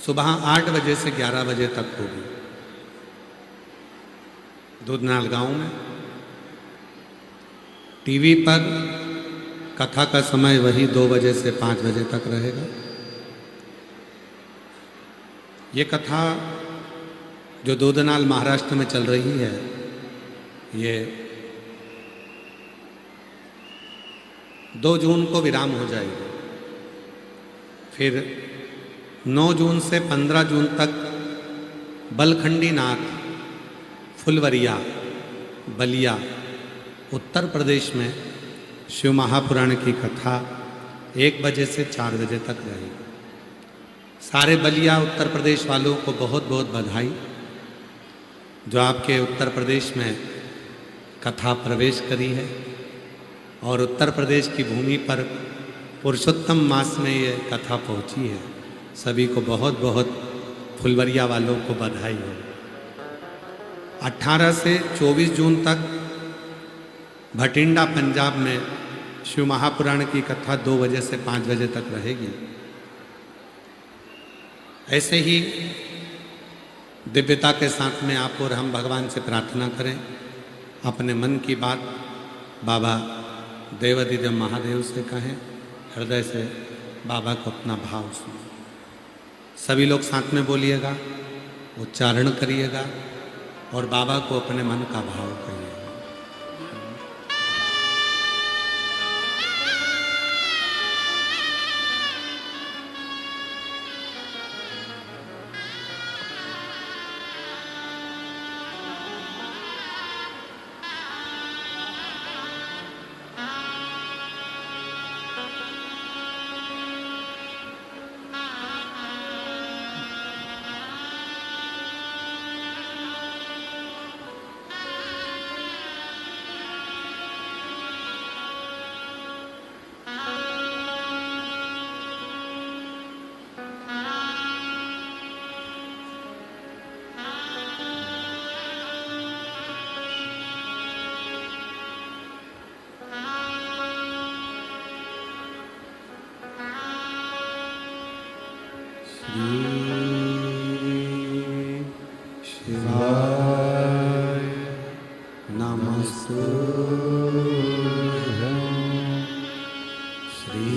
S1: सुबह 8 बजे से 11 बजे तक होगी दूधनाल गांव में। टीवी पर कथा का समय वही 2 बजे से 5 बजे तक रहेगा। ये कथा जो दूधनाल महाराष्ट्र में चल रही है, ये 2 जून को विराम हो जाएगी। फिर 9 जून से 15 जून तक बलखंडी नाथ फुलवरिया बलिया उत्तर प्रदेश में शिव महापुराण की कथा 1 बजे से 4 बजे तक रहेगी। सारे बलिया उत्तर प्रदेश वालों को बहुत बहुत बधाई, जो आपके उत्तर प्रदेश में कथा प्रवेश करी है और उत्तर प्रदेश की भूमि पर पुरुषोत्तम मास में ये कथा पहुंची है। सभी को बहुत बहुत फुलवरिया वालों को बधाई हो। 18 से 24 जून तक भटिंडा पंजाब में शिव महापुराण की कथा 2 बजे से 5 बजे तक रहेगी। ऐसे ही दिव्यता के साथ में आप और हम भगवान से प्रार्थना करें, अपने मन की बात बाबा देवाधिदेव महादेव से कहें, हृदय से बाबा को अपना भाव सुनो। सभी लोग साथ में बोलिएगा, उच्चारण करिएगा और बाबा को अपने मन का भाव कहिएगा। शिवाय नमस्तुभ्यं। श्री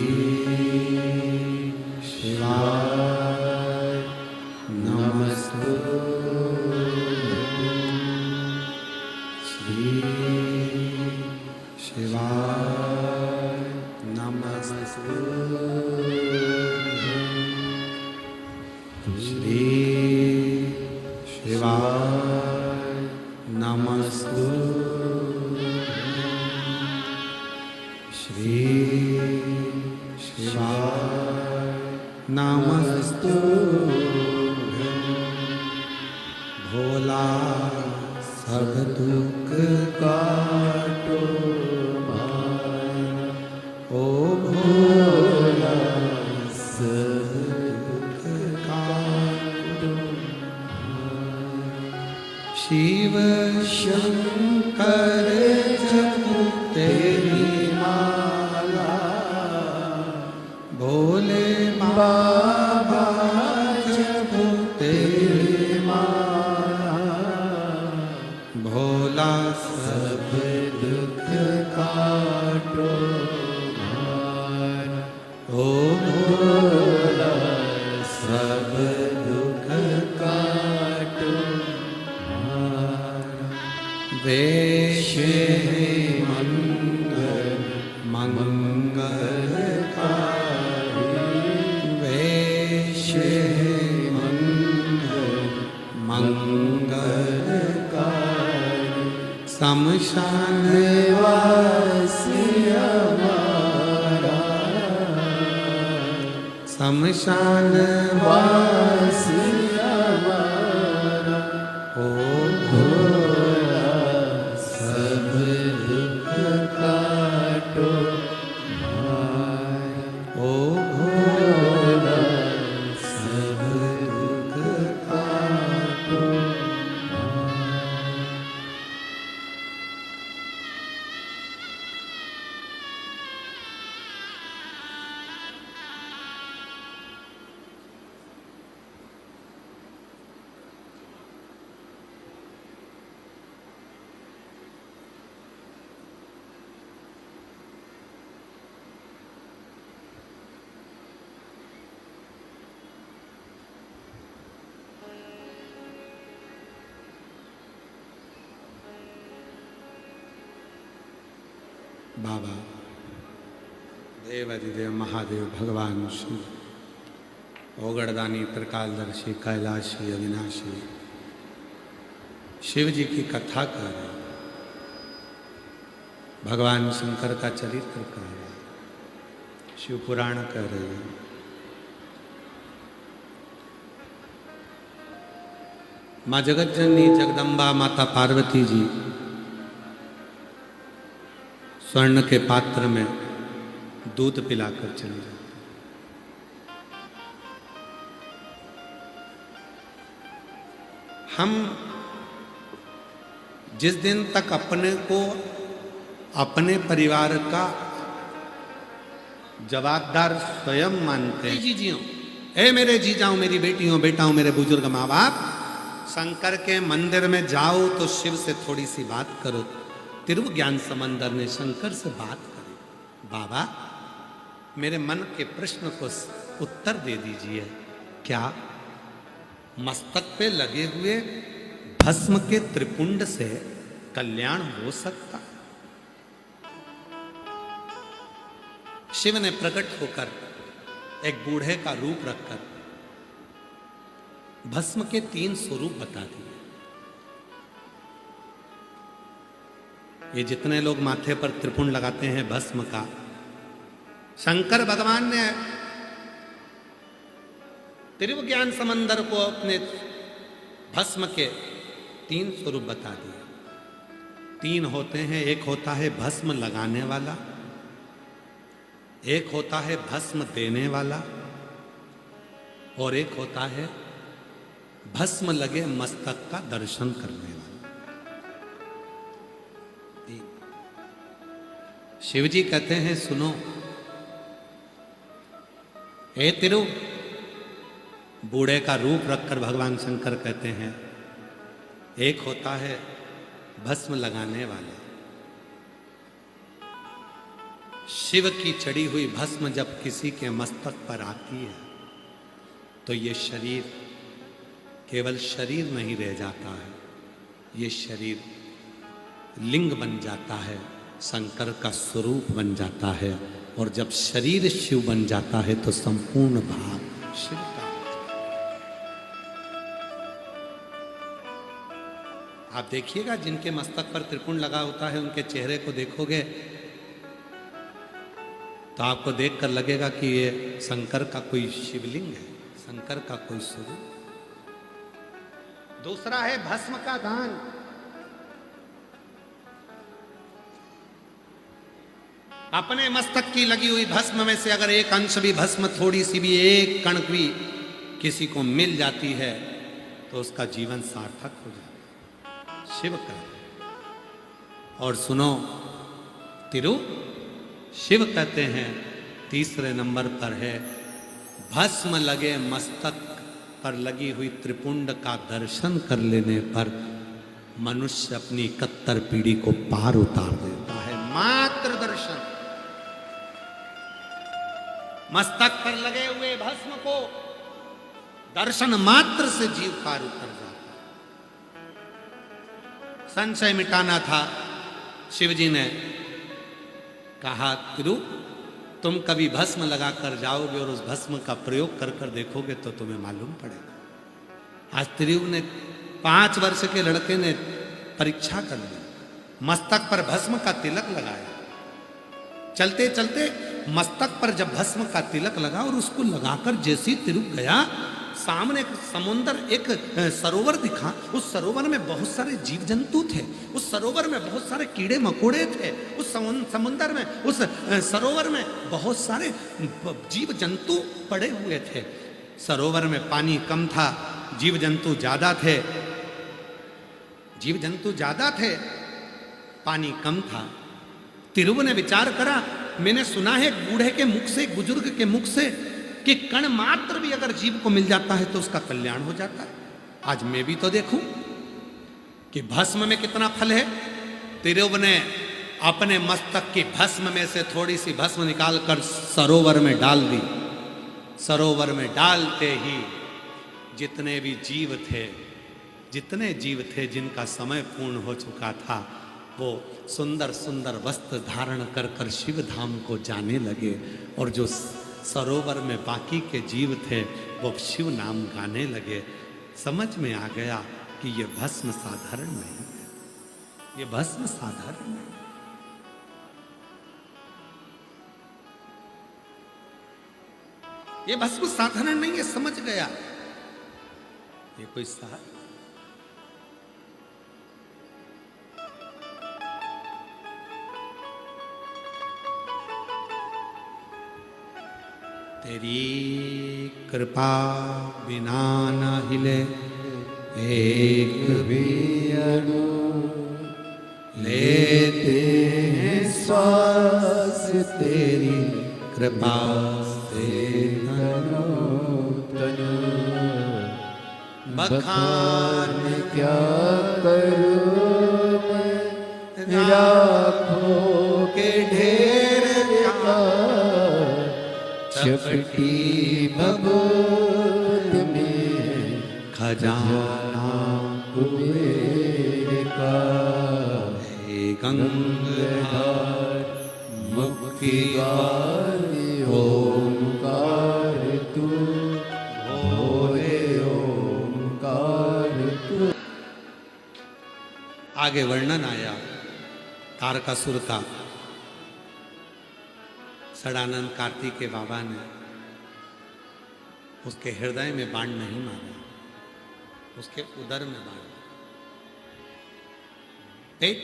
S1: शिवाय नमस्तुभ्यं। श्री शिवाय नमस्तु श्री शिवाय नमस्तु श्री शिवाय नमस्तु भोला सब दुख काटो माया, ओ भोला सब दुख काटो माया। शिव शंकर जप तेरी माला, भोले बाबा जप तेरी माला, भोला सब दुख काटो माया, ओ भोला सब दुख काटो माया। वेश मंगल मंगलकारी, वेश मंगल मंगलकारी, शमशान वासी हमारा, शमशान वासी हमारा, ओ भोला सब दुख काटो माया, ओ भोला सब दुख काटो माया। बाबा देवाधिदेव महादेव भगवान शिव, ओगड़दानी त्रिकालदर्शी कैलाशी अविनाशी शिव जी की कथा कर रहे हैं, भगवान शंकर का चरित्र कर रहे हैं, शिव पुराण कर रहे हैं। माँ जगत जननी जगदम्बा माता पार्वती जी स्वर्ण के पात्र में दूध पिलाकर चली जाती। हम जिस दिन तक अपने को अपने परिवार का जवाबदार स्वयं मानते हैं, जीजियों, ए मेरे जीजाओं, मेरी बेटियों, बेटाओं, मेरे बुजुर्ग माँ बाप, शंकर के मंदिर में जाओ तो शिव से थोड़ी सी बात करो। तिरु ज्ञान समंदर ने शंकर से बात करी, बाबा मेरे मन के प्रश्न को उत्तर दे दीजिए, क्या मस्तक पे लगे हुए भस्म के त्रिपुंड से कल्याण हो सकता? शिव ने प्रकट होकर एक बूढ़े का रूप रखकर भस्म के 3 स्वरूप बता दिए। ये जितने लोग माथे पर त्रिपुंड लगाते हैं भस्म का, शंकर भगवान ने त्रिव ज्ञान समंदर को अपने भस्म के 3 स्वरूप बता दिए। 3 होते हैं, एक होता है भस्म लगाने वाला, एक होता है भस्म देने वाला, और एक होता है भस्म लगे मस्तक का दर्शन करने वाला। शिव जी कहते हैं, सुनो हे तिरु, बूढ़े का रूप रखकर भगवान शंकर कहते हैं, एक होता है भस्म लगाने वाला। शिव की चढ़ी हुई भस्म जब किसी के मस्तक पर आती है तो ये शरीर केवल शरीर नहीं रह जाता है, ये शरीर लिंग बन जाता है, शंकर का स्वरूप बन जाता है, और जब शरीर शिव बन जाता है तो संपूर्ण भाव शिव का। आप देखिएगा जिनके मस्तक पर त्रिपुंड लगा होता है उनके चेहरे को देखोगे तो आपको देखकर लगेगा कि ये शंकर का कोई शिवलिंग है, शंकर का कोई स्वरूप। दूसरा है भस्म का दान। अपने मस्तक की लगी हुई भस्म में से अगर एक अंश भी भस्म, थोड़ी सी भी, एक कण भी किसी को मिल जाती है तो उसका जीवन सार्थक हो जाता है। शिव का। और सुनो, तिरु शिव कहते हैं तीसरे नंबर पर है, भस्म लगे मस्तक पर लगी हुई त्रिपुंड का दर्शन कर लेने पर मनुष्य अपनी 71 पीढ़ी को पार उतार देता है। मात्र दर्शन, मस्तक पर लगे हुए भस्म को दर्शन मात्र से जीव पार उतर जाता है। संशय मिटाना था, शिवजी ने कहा तिरु तुम कभी भस्म लगाकर जाओगे और उस भस्म का प्रयोग कर कर देखोगे तो तुम्हें मालूम पड़ेगा। आज तिरु ने 5 वर्ष के लड़के ने परीक्षा कर ली, मस्तक पर भस्म का तिलक लगाया। चलते चलते मस्तक पर जब भस्म का तिलक लगा और उसको लगाकर जैसे तिरु गया, सामने एक समुंदर, एक सरोवर दिखा। उस सरोवर में बहुत सारे जीव जंतु थे, उस सरोवर में बहुत सारे कीड़े मकोड़े थे, उस समुंदर में, उस सरोवर में बहुत सारे जीव जंतु पड़े हुए थे। सरोवर में पानी कम था, जीव जंतु ज्यादा थे, जीव जंतु ज्यादा थे, पानी कम था। तिरु ने विचार करा, मैंने सुना है बूढ़े के मुख से, बुजुर्ग के मुख से, कि कण मात्र भी अगर जीव को मिल जाता है तो उसका कल्याण हो जाता है। आज मैं भी तो देखूं कि भस्म में कितना फल है। तिरु ने अपने मस्तक की भस्म में से थोड़ी सी भस्म निकालकर सरोवर में डाल दी। सरोवर में डालते ही जितने भी जीव थे, जितने जीव थे जिनका समय पूर्ण हो चुका था, वो सुंदर सुंदर वस्त्र धारण कर कर शिव धाम को जाने लगे। और जो सरोवर में बाकी के जीव थे वो शिव नाम गाने लगे। समझ में आ गया कि ये भस्म साधारण नहीं है, ये भस्म साधारण नहीं। ये भस्म साधारण नहीं है, समझ गया। ये कोई तेरी कृपा बिना न हिले एक भी अणु, लेते हैं श्वास तेरी कृपा से तनो तनो। बखान
S2: क्या करूं मैं राखों के ढेर का, चपटी भगवत में खजाना कुबेर का। गंगाधर मुक्ति ओंकार तू, भोले ओंकार तू।
S1: आगे वर्णन आया तारकासुर का। सदानंद कार्तिकेय बाबा ने उसके हृदय में बाण नहीं मारा, उसके उदर में बाण, पेट,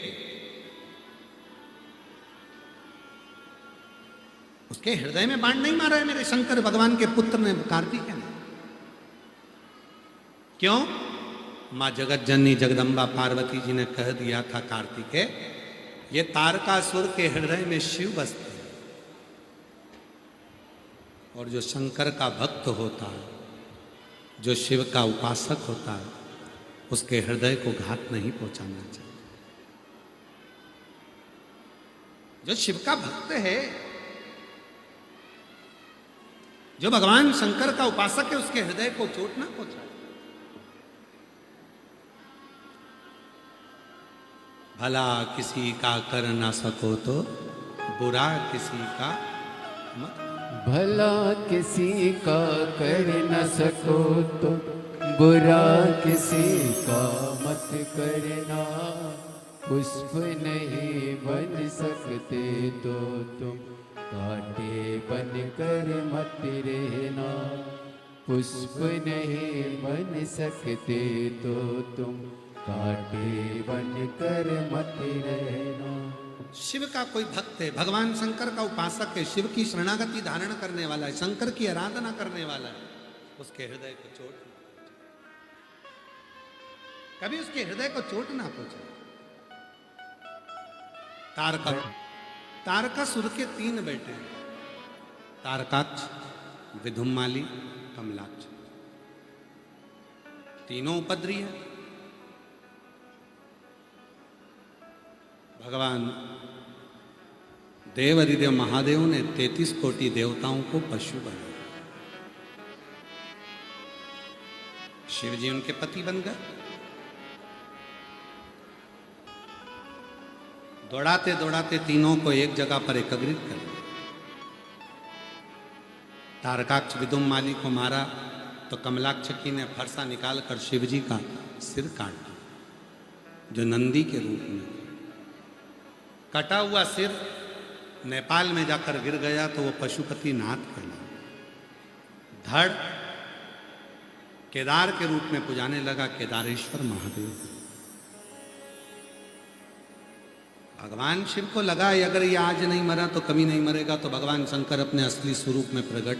S1: उसके हृदय में बाण नहीं मारा है मेरे शंकर भगवान के पुत्र ने, कार्तिकेय ने। क्यों? मां जगत जननी जगदम्बा पार्वती जी ने कह दिया था कार्तिकेय, ये तारकासुर के हृदय में शिव बसते हैं, और जो शंकर का भक्त होता है, जो शिव का उपासक होता है, उसके हृदय को घात नहीं पहुंचाना चाहिए। जो शिव का भक्त है, जो भगवान शंकर का उपासक है, उसके हृदय को चोट ना पहुंचाए। भला किसी का कर ना सको तो बुरा किसी का मत।
S2: भला किसी का कर न सको तो बुरा किसी का मत करना। पुष्प नहीं बन सकते तो तुम कांटे बन कर मत रहना। पुष्प नहीं बन सकते तो तुम कांटे बन कर मत रहना।
S1: शिव का कोई भक्त है, भगवान शंकर का उपासक है, शिव की शरणागति धारण करने वाला है, शंकर की आराधना करने वाला है, उसके हृदय को चोट कभी उसके हृदय को चोट ना पहुंचे। तारकासुर के 3 बेटे हैं, तारकाक्ष, विधुमाली, कमलाक्ष। तीनों उपद्री है। भगवान देव अधिदेव महादेव ने 33 कोटि देवताओं को पशु बनाया। शिव जी उनके पति बन गए। दौड़ाते दौड़ाते तीनों को एक जगह पर एकत्रित कर लिया। तारकाक्ष विदुमाली को मारा तो कमलाक्षकी ने फरसा निकालकर शिव जी का सिर काट दिया, जो नंदी के रूप में। कटा हुआ सिर नेपाल में जाकर गिर गया तो वो पशुपति नाथ कहलाया। धड़ केदार के रूप में पुजाने लगा, केदारेश्वर महादेव। भगवान शिव को लगा अगर ये आज नहीं मरा तो कभी नहीं मरेगा, तो भगवान शंकर अपने असली स्वरूप में प्रकट।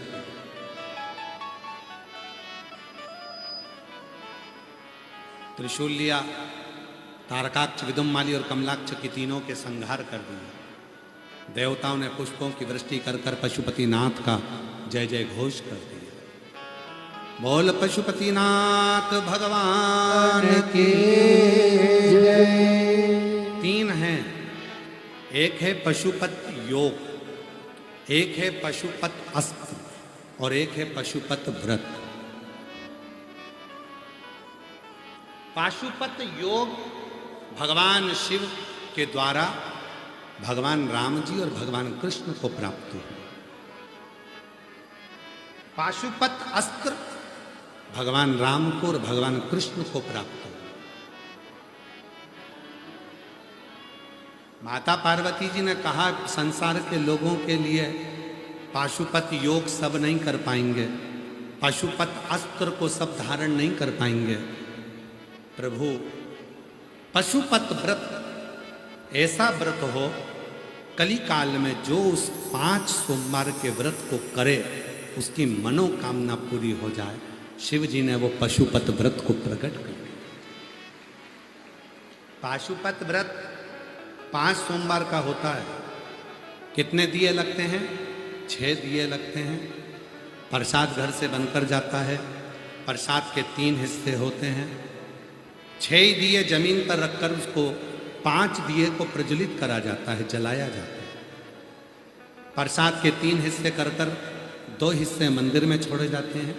S1: त्रिशूल लिया, तारकाक्ष, विदुमाली और कमलाक्ष की तीनों के संहार कर दिया। देवताओं ने पुष्पों की वृष्टि कर कर पशुपति नाथ का जय जय घोष कर दिया। बोल पशुपति नाथ भगवान की जय। 3 हैं, एक है पशुपत योग, एक है पशुपत अस्त्र और एक है पशुपत व्रत। पाशुपत योग भगवान शिव के द्वारा भगवान राम जी और भगवान कृष्ण को प्राप्त हुआ। पाशुपत अस्त्र भगवान राम को और भगवान कृष्ण को प्राप्त हुआ। माता पार्वती जी ने कहा संसार के लोगों के लिए पाशुपत योग सब नहीं कर पाएंगे, पाशुपत अस्त्र को सब धारण नहीं कर पाएंगे। प्रभु पशुपत व्रत ऐसा व्रत हो कली काल में जो उस 5 सोमवार के व्रत को करे उसकी मनोकामना पूरी हो जाए। शिव जी ने वो पशुपत व्रत को प्रकट कर दिया। पाशुपत व्रत 5 सोमवार का होता है। कितने दिए लगते हैं? 6 दिए लगते हैं। प्रसाद घर से बनकर जाता है। प्रसाद के 3 हिस्से होते हैं। 6 दिए जमीन पर रखकर उसको 5 दिए को प्रज्वलित करा जाता है, जलाया जाता है। प्रसाद के 3 हिस्से कर 2 हिस्से मंदिर में छोड़े जाते हैं,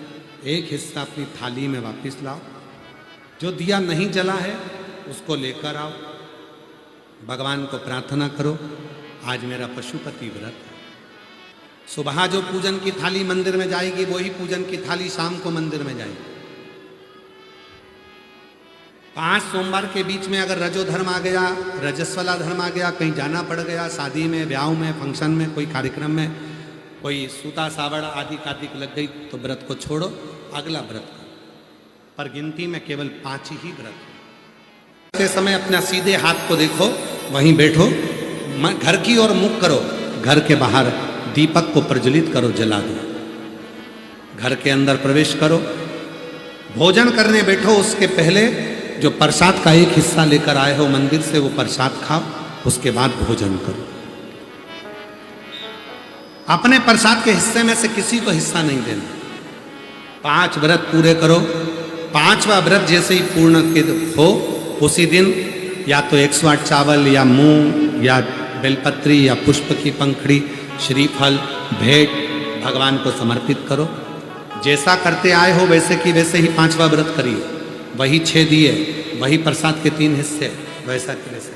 S1: 1 हिस्सा अपनी थाली में वापस लाओ। जो दिया नहीं जला है उसको लेकर आओ, भगवान को प्रार्थना करो आज मेरा पशुपति व्रत है। सुबह जो पूजन की थाली मंदिर में जाएगी वही पूजन की थाली शाम को मंदिर में जाएगी। 5 सोमवार के बीच में अगर रजो धर्म आ गया, रजस्वला धर्म आ गया, कहीं जाना पड़ गया, शादी में, ब्याह में, फंक्शन में, कोई कार्यक्रम में, कोई सूता सावड़ आदि कार्तिक लग गई तो व्रत को छोड़ो, अगला व्रत करो। पर गिनती में केवल 5 ही व्रत। करते समय अपना सीधे हाथ को देखो, वहीं बैठो, घर की ओर मुख करो, घर के बाहर दीपक को प्रज्वलित करो, जला दो। घर के अंदर प्रवेश करो, भोजन करने बैठो, उसके पहले जो प्रसाद का 1 हिस्सा लेकर आए हो मंदिर से वो प्रसाद खाओ, उसके बाद भोजन करो। अपने प्रसाद के हिस्से में से किसी को हिस्सा नहीं देना। 5 व्रत पूरे करो। 5वां व्रत जैसे ही पूर्ण हो उसी दिन या तो 108 चावल या मूंग या बेलपत्री या पुष्प की पंखड़ी, श्रीफल, भेंट भगवान को समर्पित करो। जैसा करते आए हो वैसे की वैसे ही 5वां व्रत करिए। वही 6 दिए, वही प्रसाद के 3 हिस्से, वैसा कि वैसे।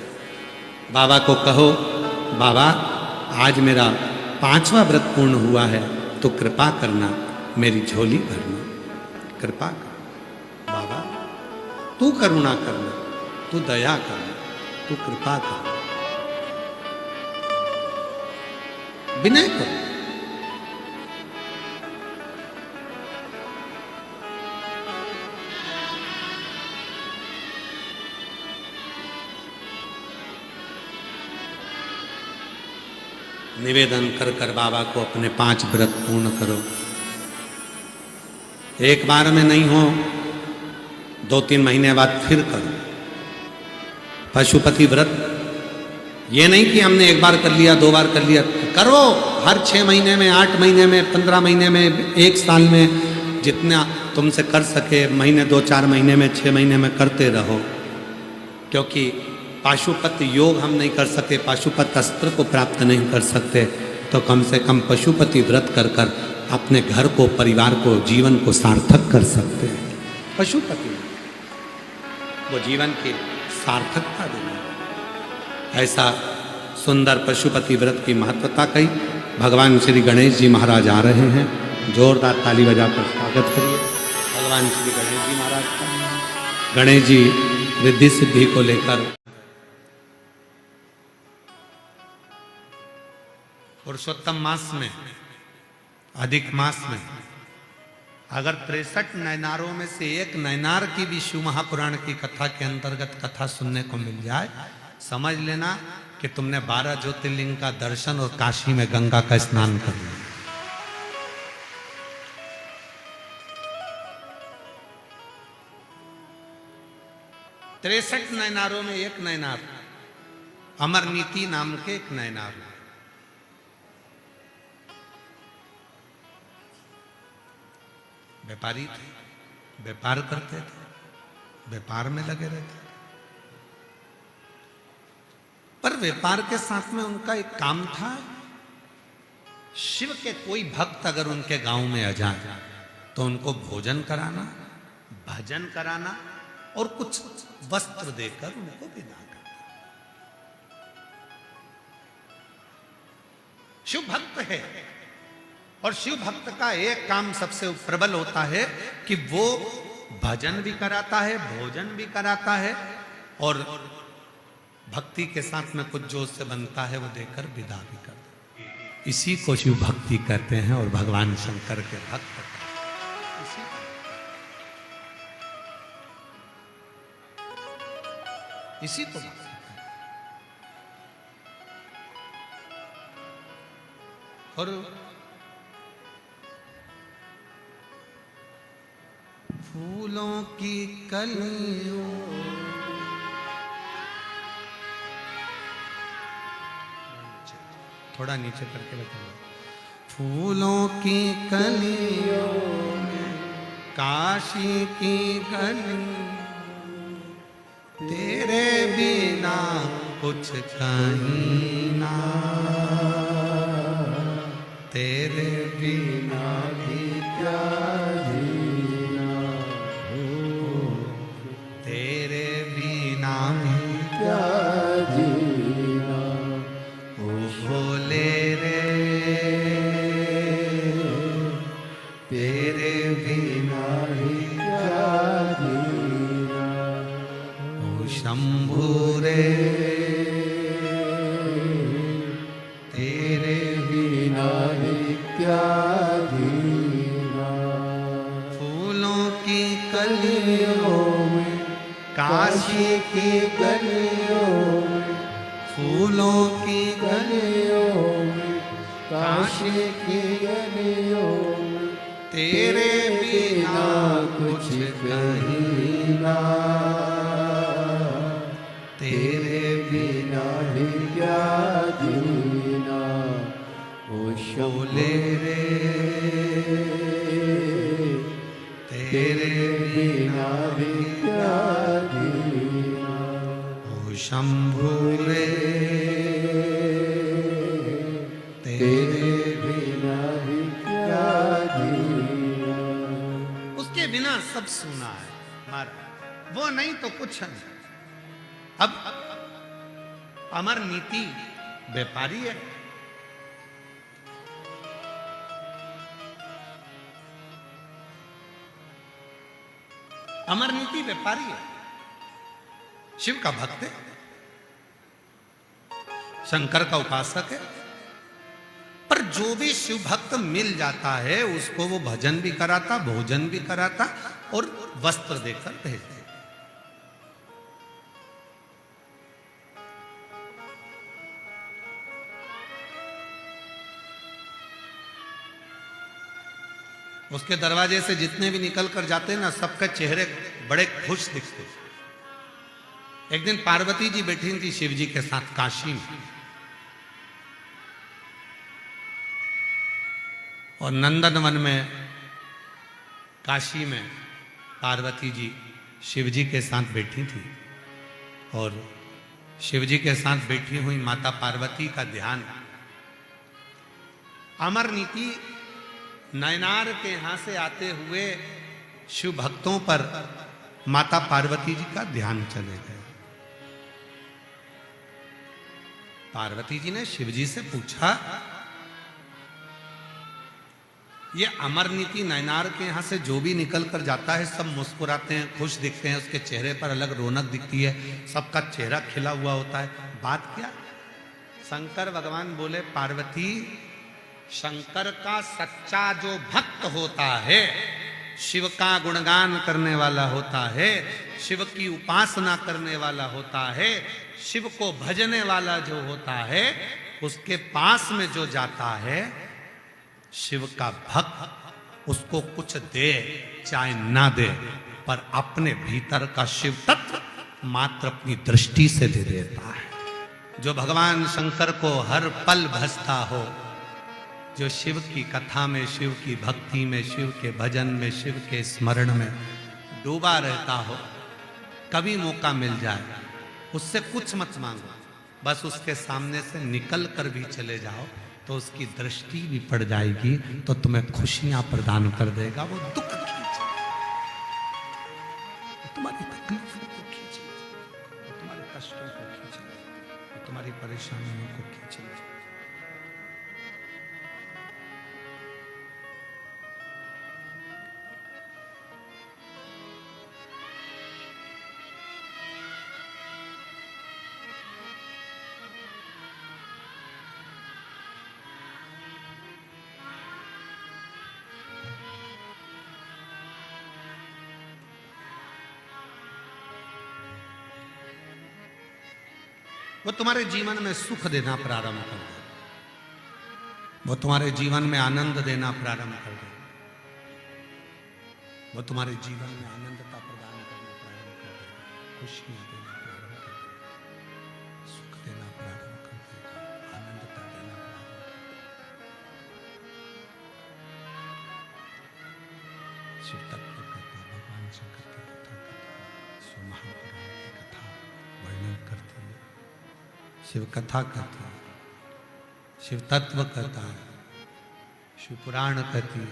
S1: बाबा को कहो, बाबा आज मेरा 5वां व्रत पूर्ण हुआ है, तो कृपा करना, मेरी झोली भरना, कृपा कर बाबा, तू करुणा करना, तू दया करना, तू कृपा करना, विनय करो। निवेदन कर कर बाबा को अपने 5 व्रत पूर्ण करो। एक बार में नहीं हो, 2-3 महीने बाद फिर करो। पशुपति व्रत ये नहीं कि हमने एक बार कर लिया, 2 बार कर लिया, करो हर 6 महीने में, 8 महीने में, 15 महीने में, 1 साल में, जितना तुमसे कर सके, महीने 2-4 महीने में, 6 महीने में करते रहो। क्योंकि पाशुपत योग हम नहीं कर सकते, पाशुपत अस्त्र को प्राप्त नहीं कर सकते, तो कम से कम पशुपति व्रत कर कर अपने घर को, परिवार को, जीवन को सार्थक कर सकते हैं। पशुपति वो जीवन की सार्थकता देना, ऐसा सुंदर पशुपति व्रत की महत्वता कही। भगवान श्री गणेश जी महाराज आ रहे हैं, जोरदार ताली बजाकर स्वागत करिए भगवान श्री गणेश जी महाराज का। गणेश जी रिद्धि सिद्धि को लेकर पुरुषोत्तम मास में, अधिक मास में, अगर 63 नयनारों में से एक नयनार की भी शिव महापुराण की कथा के अंतर्गत कथा सुनने को मिल जाए, समझ लेना कि तुमने 12 ज्योतिर्लिंग का दर्शन और काशी में गंगा का स्नान कर लिया। तिरसठ नयनारों में एक नयनार अमरनीति नाम के एक नयनार, व्यापारी थे, व्यापार करते थे, व्यापार में लगे रहते थे। पर व्यापार के साथ में उनका एक काम था, शिव के कोई भक्त अगर उनके गांव में आ जाए तो उनको भोजन कराना, भजन कराना और कुछ वस्त्र देकर उनको विदा करना। शिव भक्त है और शिव भक्त का एक काम सबसे प्रबल होता है कि वो भजन भी कराता है, भोजन भी कराता है और भक्ति के साथ में कुछ जो उससे बनता है वो देकर विदा भी करता है। इसी को शिव भक्ति कहते हैं और भगवान शंकर के भक्त इसी को भक्ति कहते हैं। और फूलों की कलियों थोड़ा नीचे करके बताइए। फूलों की कलियों में काशी की गली, तेरे बिना कुछ कहीं ना, तेरे बिना भी क्या जीना, तेरे बिना भी क्या जीना, ओ भोले रे, तेरे बिना भी क्या जीना, ओ शंभू रे, तेरे बिना भी क्या जीना। फूलों की कलियों में काशी की गलियों में, फूलों की गलियों में काशी की गलियों में, तेरे बिना कुछ कहीं ना, तेरे बिना भी क्या जीना, ओ शोले रे, तेरे बिना भी क्या जीना, ओ शंभू रे, तेरे बिना भी क्या जीना। उसके बिना सब सुना है, मार वो नहीं तो कुछ नहीं। अब अमर नीति व्यापारी है। अमर नीति व्यापारी है, शिव का भक्त है, शंकर का उपासक है। पर जो भी शिव भक्त मिल जाता है उसको वो भजन भी कराता, भोजन भी कराता और वस्त्र देकर भेज देता। उसके दरवाजे से जितने भी निकल कर जाते हैं ना, सबके चेहरे बड़े खुश दिखते। एक दिन पार्वती जी बैठी थी शिव जी के साथ काशी में, और नंदनवन में काशी में पार्वती जी शिव जी के साथ बैठी थी। और शिव जी के साथ बैठी हुई माता पार्वती का ध्यान अमर नीति नयनार के यहां से आते हुए शिव भक्तों पर माता पार्वती जी का ध्यान चले गए। पार्वती जी ने शिव जी से पूछा, ये अमर नीति नयनार के यहां से जो भी निकल कर जाता है सब मुस्कुराते हैं, खुश दिखते हैं, उसके चेहरे पर अलग रौनक दिखती है, सबका चेहरा खिला हुआ होता है, बात क्या? शंकर भगवान बोले, पार्वती, शंकर का सच्चा जो भक्त होता है, शिव का गुणगान करने वाला होता है, शिव की उपासना करने वाला होता है, शिव को भजने वाला जो होता है, उसके पास में जो जाता है शिव का भक्त, उसको कुछ दे चाहे ना दे, पर अपने भीतर का शिव तत्व मात्र अपनी दृष्टि से दे देता है। जो भगवान शंकर को हर पल भजता हो, जो शिव की कथा में, शिव की भक्ति में, शिव के भजन में, शिव के स्मरण में डूबा रहता हो, कभी मौका मिल जाए उससे कुछ मत मांगो, बस उसके सामने से निकल कर भी चले जाओ तो उसकी दृष्टि भी पड़ जाएगी, तो तुम्हें खुशियां प्रदान कर देगा। वो दुख खींचे, तुम्हारी तकलीफों को खींचे, तुम्हारे कष्टों को खींचे, तुम्हारी परेशानियों को खींचे। वो तुम्हारे जीवन में सुख देना प्रारंभ कर दे, वो तुम्हारे जीवन में आनंद देना प्रारंभ कर दे, वो तुम्हारे जीवन में आनंदता प्रदान करना प्रारंभ कर देगा, खुशियां देना प्रारंभ कर देगा, सुख देना प्रारंभ कर देगा, आनंदता देना प्रारंभ कर देगा। शिव तत्व कथा, भगवान शंकर की कथा, शिव महापुराण की कथा वर्णन करती है, शिव कथा कहती है, शिव तत्व कहता है, शिव पुराण कहती है।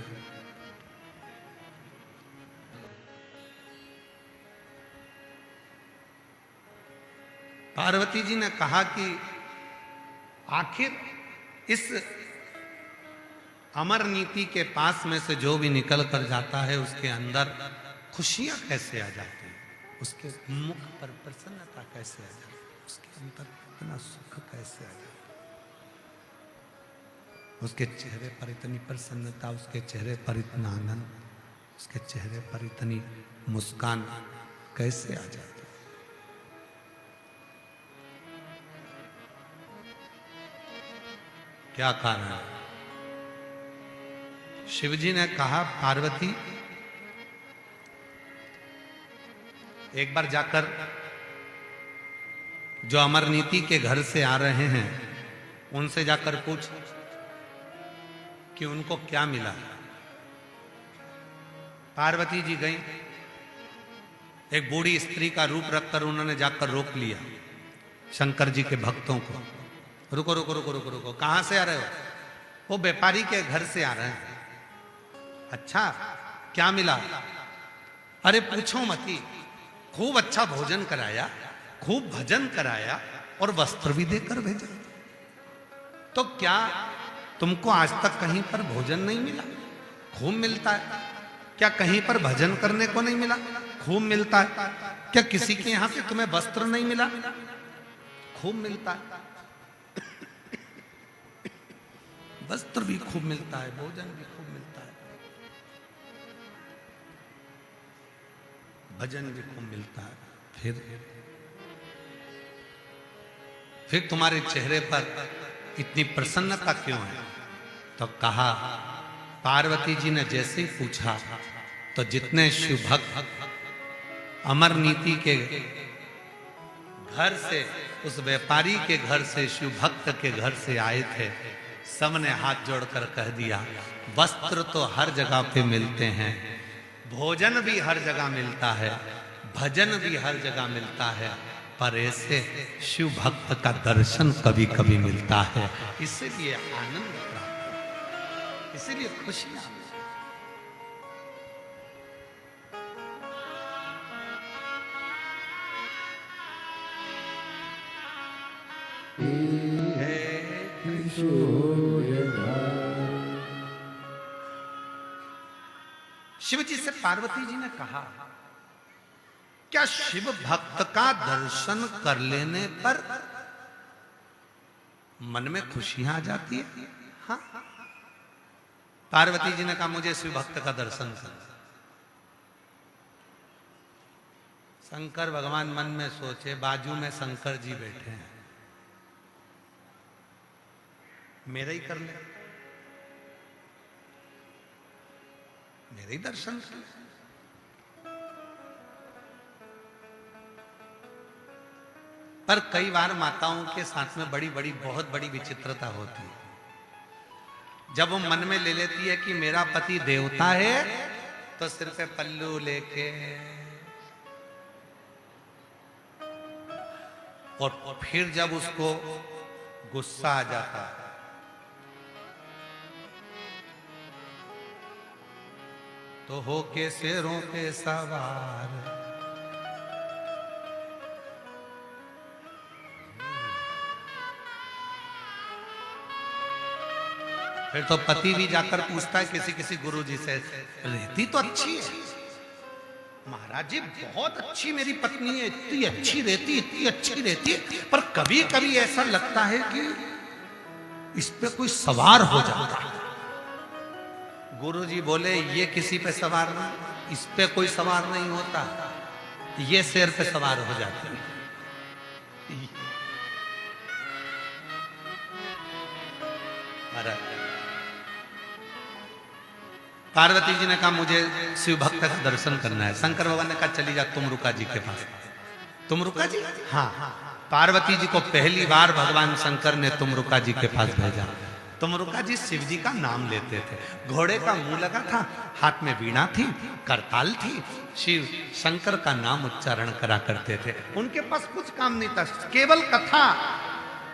S1: पार्वती जी ने कहा कि आखिर इस अमर नीति के पास में से जो भी निकल कर जाता है उसके अंदर खुशियां कैसे आ जाती है, उसके मुख पर प्रसन्नता कैसे आ जाती है, उसके अंदर इतना सुख कैसे आ जाता है, उसके चेहरे पर इतनी प्रसन्नता, उसके चेहरे पर इतना आनंद, उसके चेहरे पर इतनी मुस्कान कैसे आ जाती है। क्या कारण है? शिवजी ने कहा, पार्वती एक बार जाकर जो अमर नीति के घर से आ रहे हैं उनसे जाकर पूछ कि उनको क्या मिला। पार्वती जी गई, एक बूढ़ी स्त्री का रूप रखकर उन्होंने जाकर रोक लिया शंकर जी के भक्तों को। रुको रुको रुको रुको रुको, कहां से आ रहे हो? वो व्यापारी के घर से आ रहे हैं। अच्छा, क्या मिला? अरे पूछो मती, खूब अच्छा भोजन कराया, खूब भजन कराया, और वस्त्र भी देकर भेजा। तो क्या तुमको आज तक कहीं पर भोजन नहीं मिला? खूब मिलता है। क्या कहीं पर भजन करने को नहीं मिला? खूब मिलता है। क्या किसी के यहां से तुम्हें वस्त्र नहीं मिला? खूब मिलता है। वस्त्र भी खूब मिलता है, भोजन भी खूब मिलता है, भजन भी खूब मिलता है। फिर तुम्हारे चेहरे पर इतनी प्रसन्नता क्यों है? तो कहा, पार्वती जी ने जैसे ही पूछा तो जितने शिव भक्त अमर नीति के घर से, उस व्यापारी के घर से, शिव भक्त के घर से आए थे, सबने हाथ जोड़कर कह दिया, वस्त्र तो हर जगह पे मिलते हैं, भोजन भी हर जगह मिलता है, भजन भी हर जगह मिलता है, पर ऐसे शिव भक्त का दर्शन कभी कभी मिलता है। इसीलिए आनंद प्राप्त होता है, इसीलिए खुशियां। शिव जी से पार्वती जी ने कहा, क्या शिव भक्त का दर्शन कर लेने पर मन में खुशियां आ जाती है? हाँ। पार्वती जी ने कहा, मुझे शिव भक्त का दर्शन कर। शंकर भगवान मन में सोचे, बाजू में शंकर जी बैठे हैं, मेरा ही कर ले, मेरे ही दर्शन कर। पर कई बार माताओं के साथ में बड़ी बड़ी बहुत बड़ी विचित्रता होती है। जब वो मन में ले लेती है कि मेरा पति देवता है, तो सिर पे पल्लू लेके और फिर जब उसको गुस्सा आ जाता है तो होके शेरों पे सवार, फिर तो पति भी जाकर पूछता है किसी किसी गुरुजी से, रहती तो अच्छी है महाराज जी, बहुत अच्छी मेरी पत्नी है, इतनी अच्छी रहती, इतनी अच्छी रहती है, पर कभी कभी ऐसा लगता है कि इस पे कोई सवार हो जाता है। गुरुजी बोले, ये किसी पे सवार नहीं, इस पे कोई सवार नहीं होता, ये शेर पे सवार हो जाते हैं। पार्वती जी ने कहा, मुझे शिव भक्त का दर्शन करना है। शंकर भगवान ने कहा, चली जा तुमरुका जी के पास। तुमरुका जी? हाँ। पार्वती जी को पहली बार भगवान शंकर ने तुमरुका जी के पास भेजा। तुमरुका जी शिव जी का नाम लेते थे, घोड़े का मुंह लगा था, हाथ में वीणा थी, करताल थी, शिव शंकर का नाम उच्चारण करा करते थे। उनके पास कुछ काम नहीं था, केवल कथा,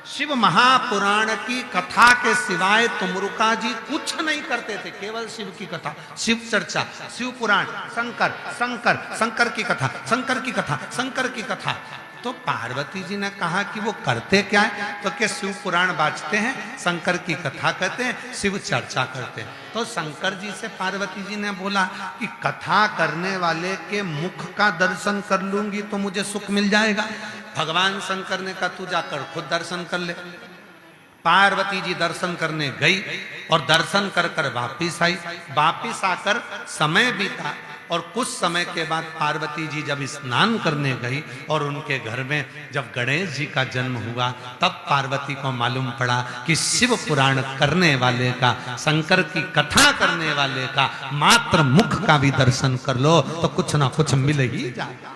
S1: शिव महापुराण की कथा के सिवाय तुमरुका जी कुछ नहीं करते थे। केवल शिव की कथा, शिव चर्चा, शिव पुराण, शंकर शंकर शंकर की कथा, शंकर की कथा, शंकर की कथा। तो पार्वती जी ने कहा कि वो करते क्या है? तो क्या शिव पुराण बाजते हैं, शंकर की कथा कहते हैं, शिव चर्चा करते हैं। तो शंकर जी से पार्वती जी ने बोला कि कथा करने वाले के मुख का दर्शन कर लूंगी तो मुझे सुख मिल जाएगा। भगवान शंकर ने कहा, तू जाकर खुद दर्शन कर ले। पार्वती जी दर्शन करने गई और दर्शन कर कर वापिस आई। वापिस आकर समय बीता और कुछ समय के बाद पार्वती जी जब स्नान करने गई और उनके घर में जब गणेश जी का जन्म हुआ, तब पार्वती को मालूम पड़ा कि शिव पुराण करने वाले का, शंकर की कथा करने वाले का मात्र मुख का भी दर्शन कर लो तो कुछ ना कुछ मिल ही जाएगा,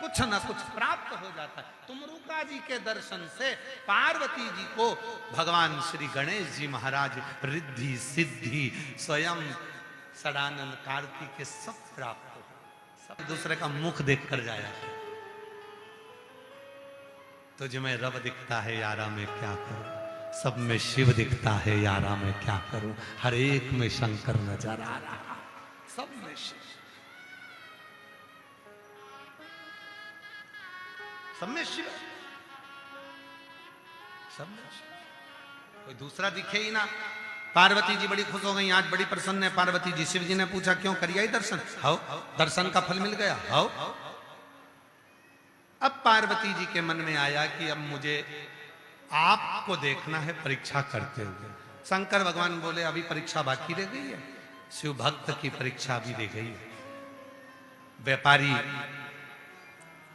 S1: कुछ ना कुछ प्राप्त हो जाता है। तुमरुका जी के दर्शन से पार्वती जी को भगवान श्री गणेश जी महाराज रिद्धि सिद्धि स्वयं सदानंद कार्तिक के सब प्राप्त हो, सब दूसरे का मुख देखकर जाया। तुझ में रब दिखता है यारा मैं क्या करूं, सब में शिव दिखता है यारा मैं क्या करूं, हर एक में शंकर नजर आ रहा, सब में शिव, सब में शिव। सब कोई दूसरा दिखे ही ना। पार्वती जी बड़ी खुश हो गई, आज बड़ी प्रसन्न है पार्वती जी। शिव जी ने पूछा क्यों, करिए ही दर्शन? हाउ, दर्शन का फल मिल गया। हाउ। अब पार्वती जी के मन में आया कि अब मुझे आपको देखना है परीक्षा करते हुए। शंकर भगवान बोले अभी परीक्षा बाकी रह गई है, शिव भक्त की परीक्षा भी रह गई है। व्यापारी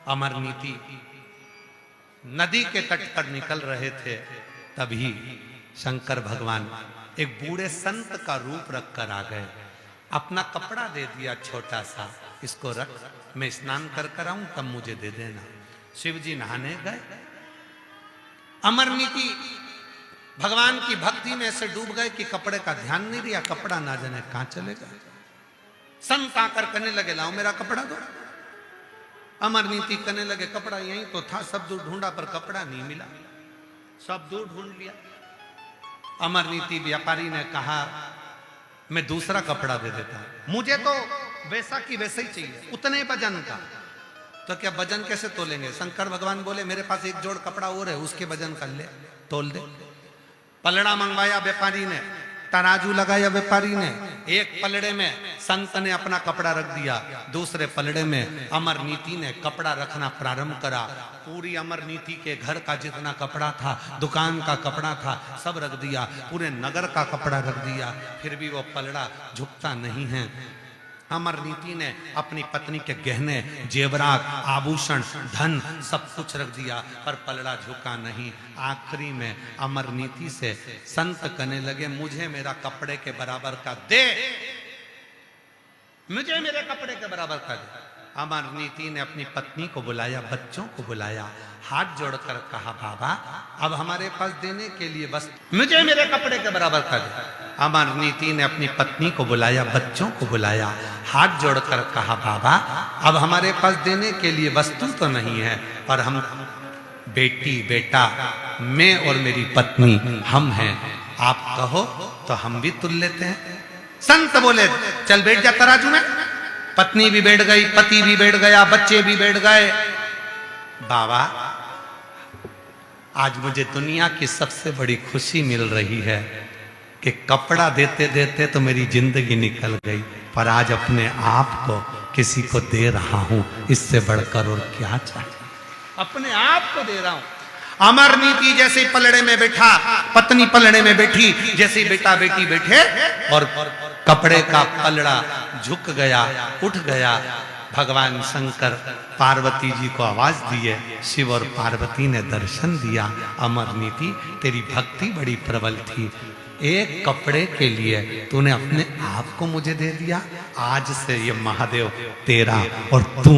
S1: अमरनीति नदी के तट पर निकल रहे थे, तभी शंकर भगवान एक बूढ़े संत का रूप रखकर आ गए। अपना कपड़ा दे दिया छोटा सा, इसको रख, मैं स्नान कर आऊं तब मुझे दे देना। शिव जी नहाने गए। अमरनीति भगवान की भक्ति में ऐसे डूब गए कि कपड़े का ध्यान नहीं दिया, कपड़ा ना जाने कहां चले गए। संत आकर कहने लगे लाओ मेरा कपड़ा दो। अमरनीति कहने लगे कपड़ा यहीं तो था, सब दूर ढूंढा पर कपड़ा नहीं मिला, सब दूर ढूंढ लिया। अमरनीति व्यापारी ने कहा मैं दूसरा कपड़ा दे देता हूं, मुझे तो वैसा की वैसा ही चाहिए, उतने वजन का। तो क्या वजन कैसे तोलेंगे? शंकर भगवान बोले मेरे पास एक जोड़ कपड़ा और है, उसके वजन कर ले, तोल दे। पलड़ा मंगवाया व्यापारी ने, तराजू लगाया व्यापारी ने। एक पलड़े में संत ने अपना कपड़ा रख दिया, दूसरे पलड़े में अमरनीति ने कपड़ा रखना प्रारंभ करा। पूरी अमरनीति के घर का जितना कपड़ा था, दुकान का कपड़ा था, सब रख दिया। पूरे नगर का कपड़ा रख दिया, फिर भी वो पलड़ा झुकता नहीं है। अमरनीति ने अपनी पत्नी के गहने, जेवरात, आभूषण, धन सब कुछ रख दिया, पर पलड़ा झुका नहीं। आखिरी में अमरनीति से संत कहने लगे मुझे मेरा कपड़े के बराबर का दे, मुझे मेरे कपड़े के बराबर का दे। अमरनीति ने अपनी पत्नी को बुलाया, बच्चों को बुलाया, हाथ जोड़कर कहा बाबा अब हमारे पास देने के लिए बस मुझे मेरे कपड़े के बराबर का दे। अमरनीति ने अपनी पत्नी को बुलाया, बच्चों को बुलाया, हाथ जोड़कर कहा बाबा अब हमारे पास देने के लिए वस्तु तो नहीं है, पर हम बेटी बेटा, मैं और मेरी पत्नी हम हैं, आप कहो तो हम भी तुल लेते हैं। संत बोले चल बैठ जा तराजू में। पत्नी भी बैठ गई, पति भी बैठ गया, बच्चे भी बैठ गए। बाबा आज मुझे दुनिया की सबसे बड़ी खुशी मिल रही है कि कपड़ा देते देते तो मेरी जिंदगी निकल गई, पर आज अपने आप को किसी को दे रहा हूं, इससे बढ़कर और क्या चाहिए। अपने आप को दे रहा हूं। अमरनीति जैसे पलड़े में बैठा, पत्नी पलड़े में बैठी, जैसे बेटा बेटी बैठे और कपड़े का पलड़ा झुक गया, उठ गया। भगवान शंकर पार्वती जी को आवाज दिए, शिव और पार्वती ने दर्शन दिया। अमरनीति तेरी भक्ति बड़ी प्रबल थी, एक कपड़े के लिए तूने अपने आप को मुझे दे दिया, आज से ये महादेव तेरा और तू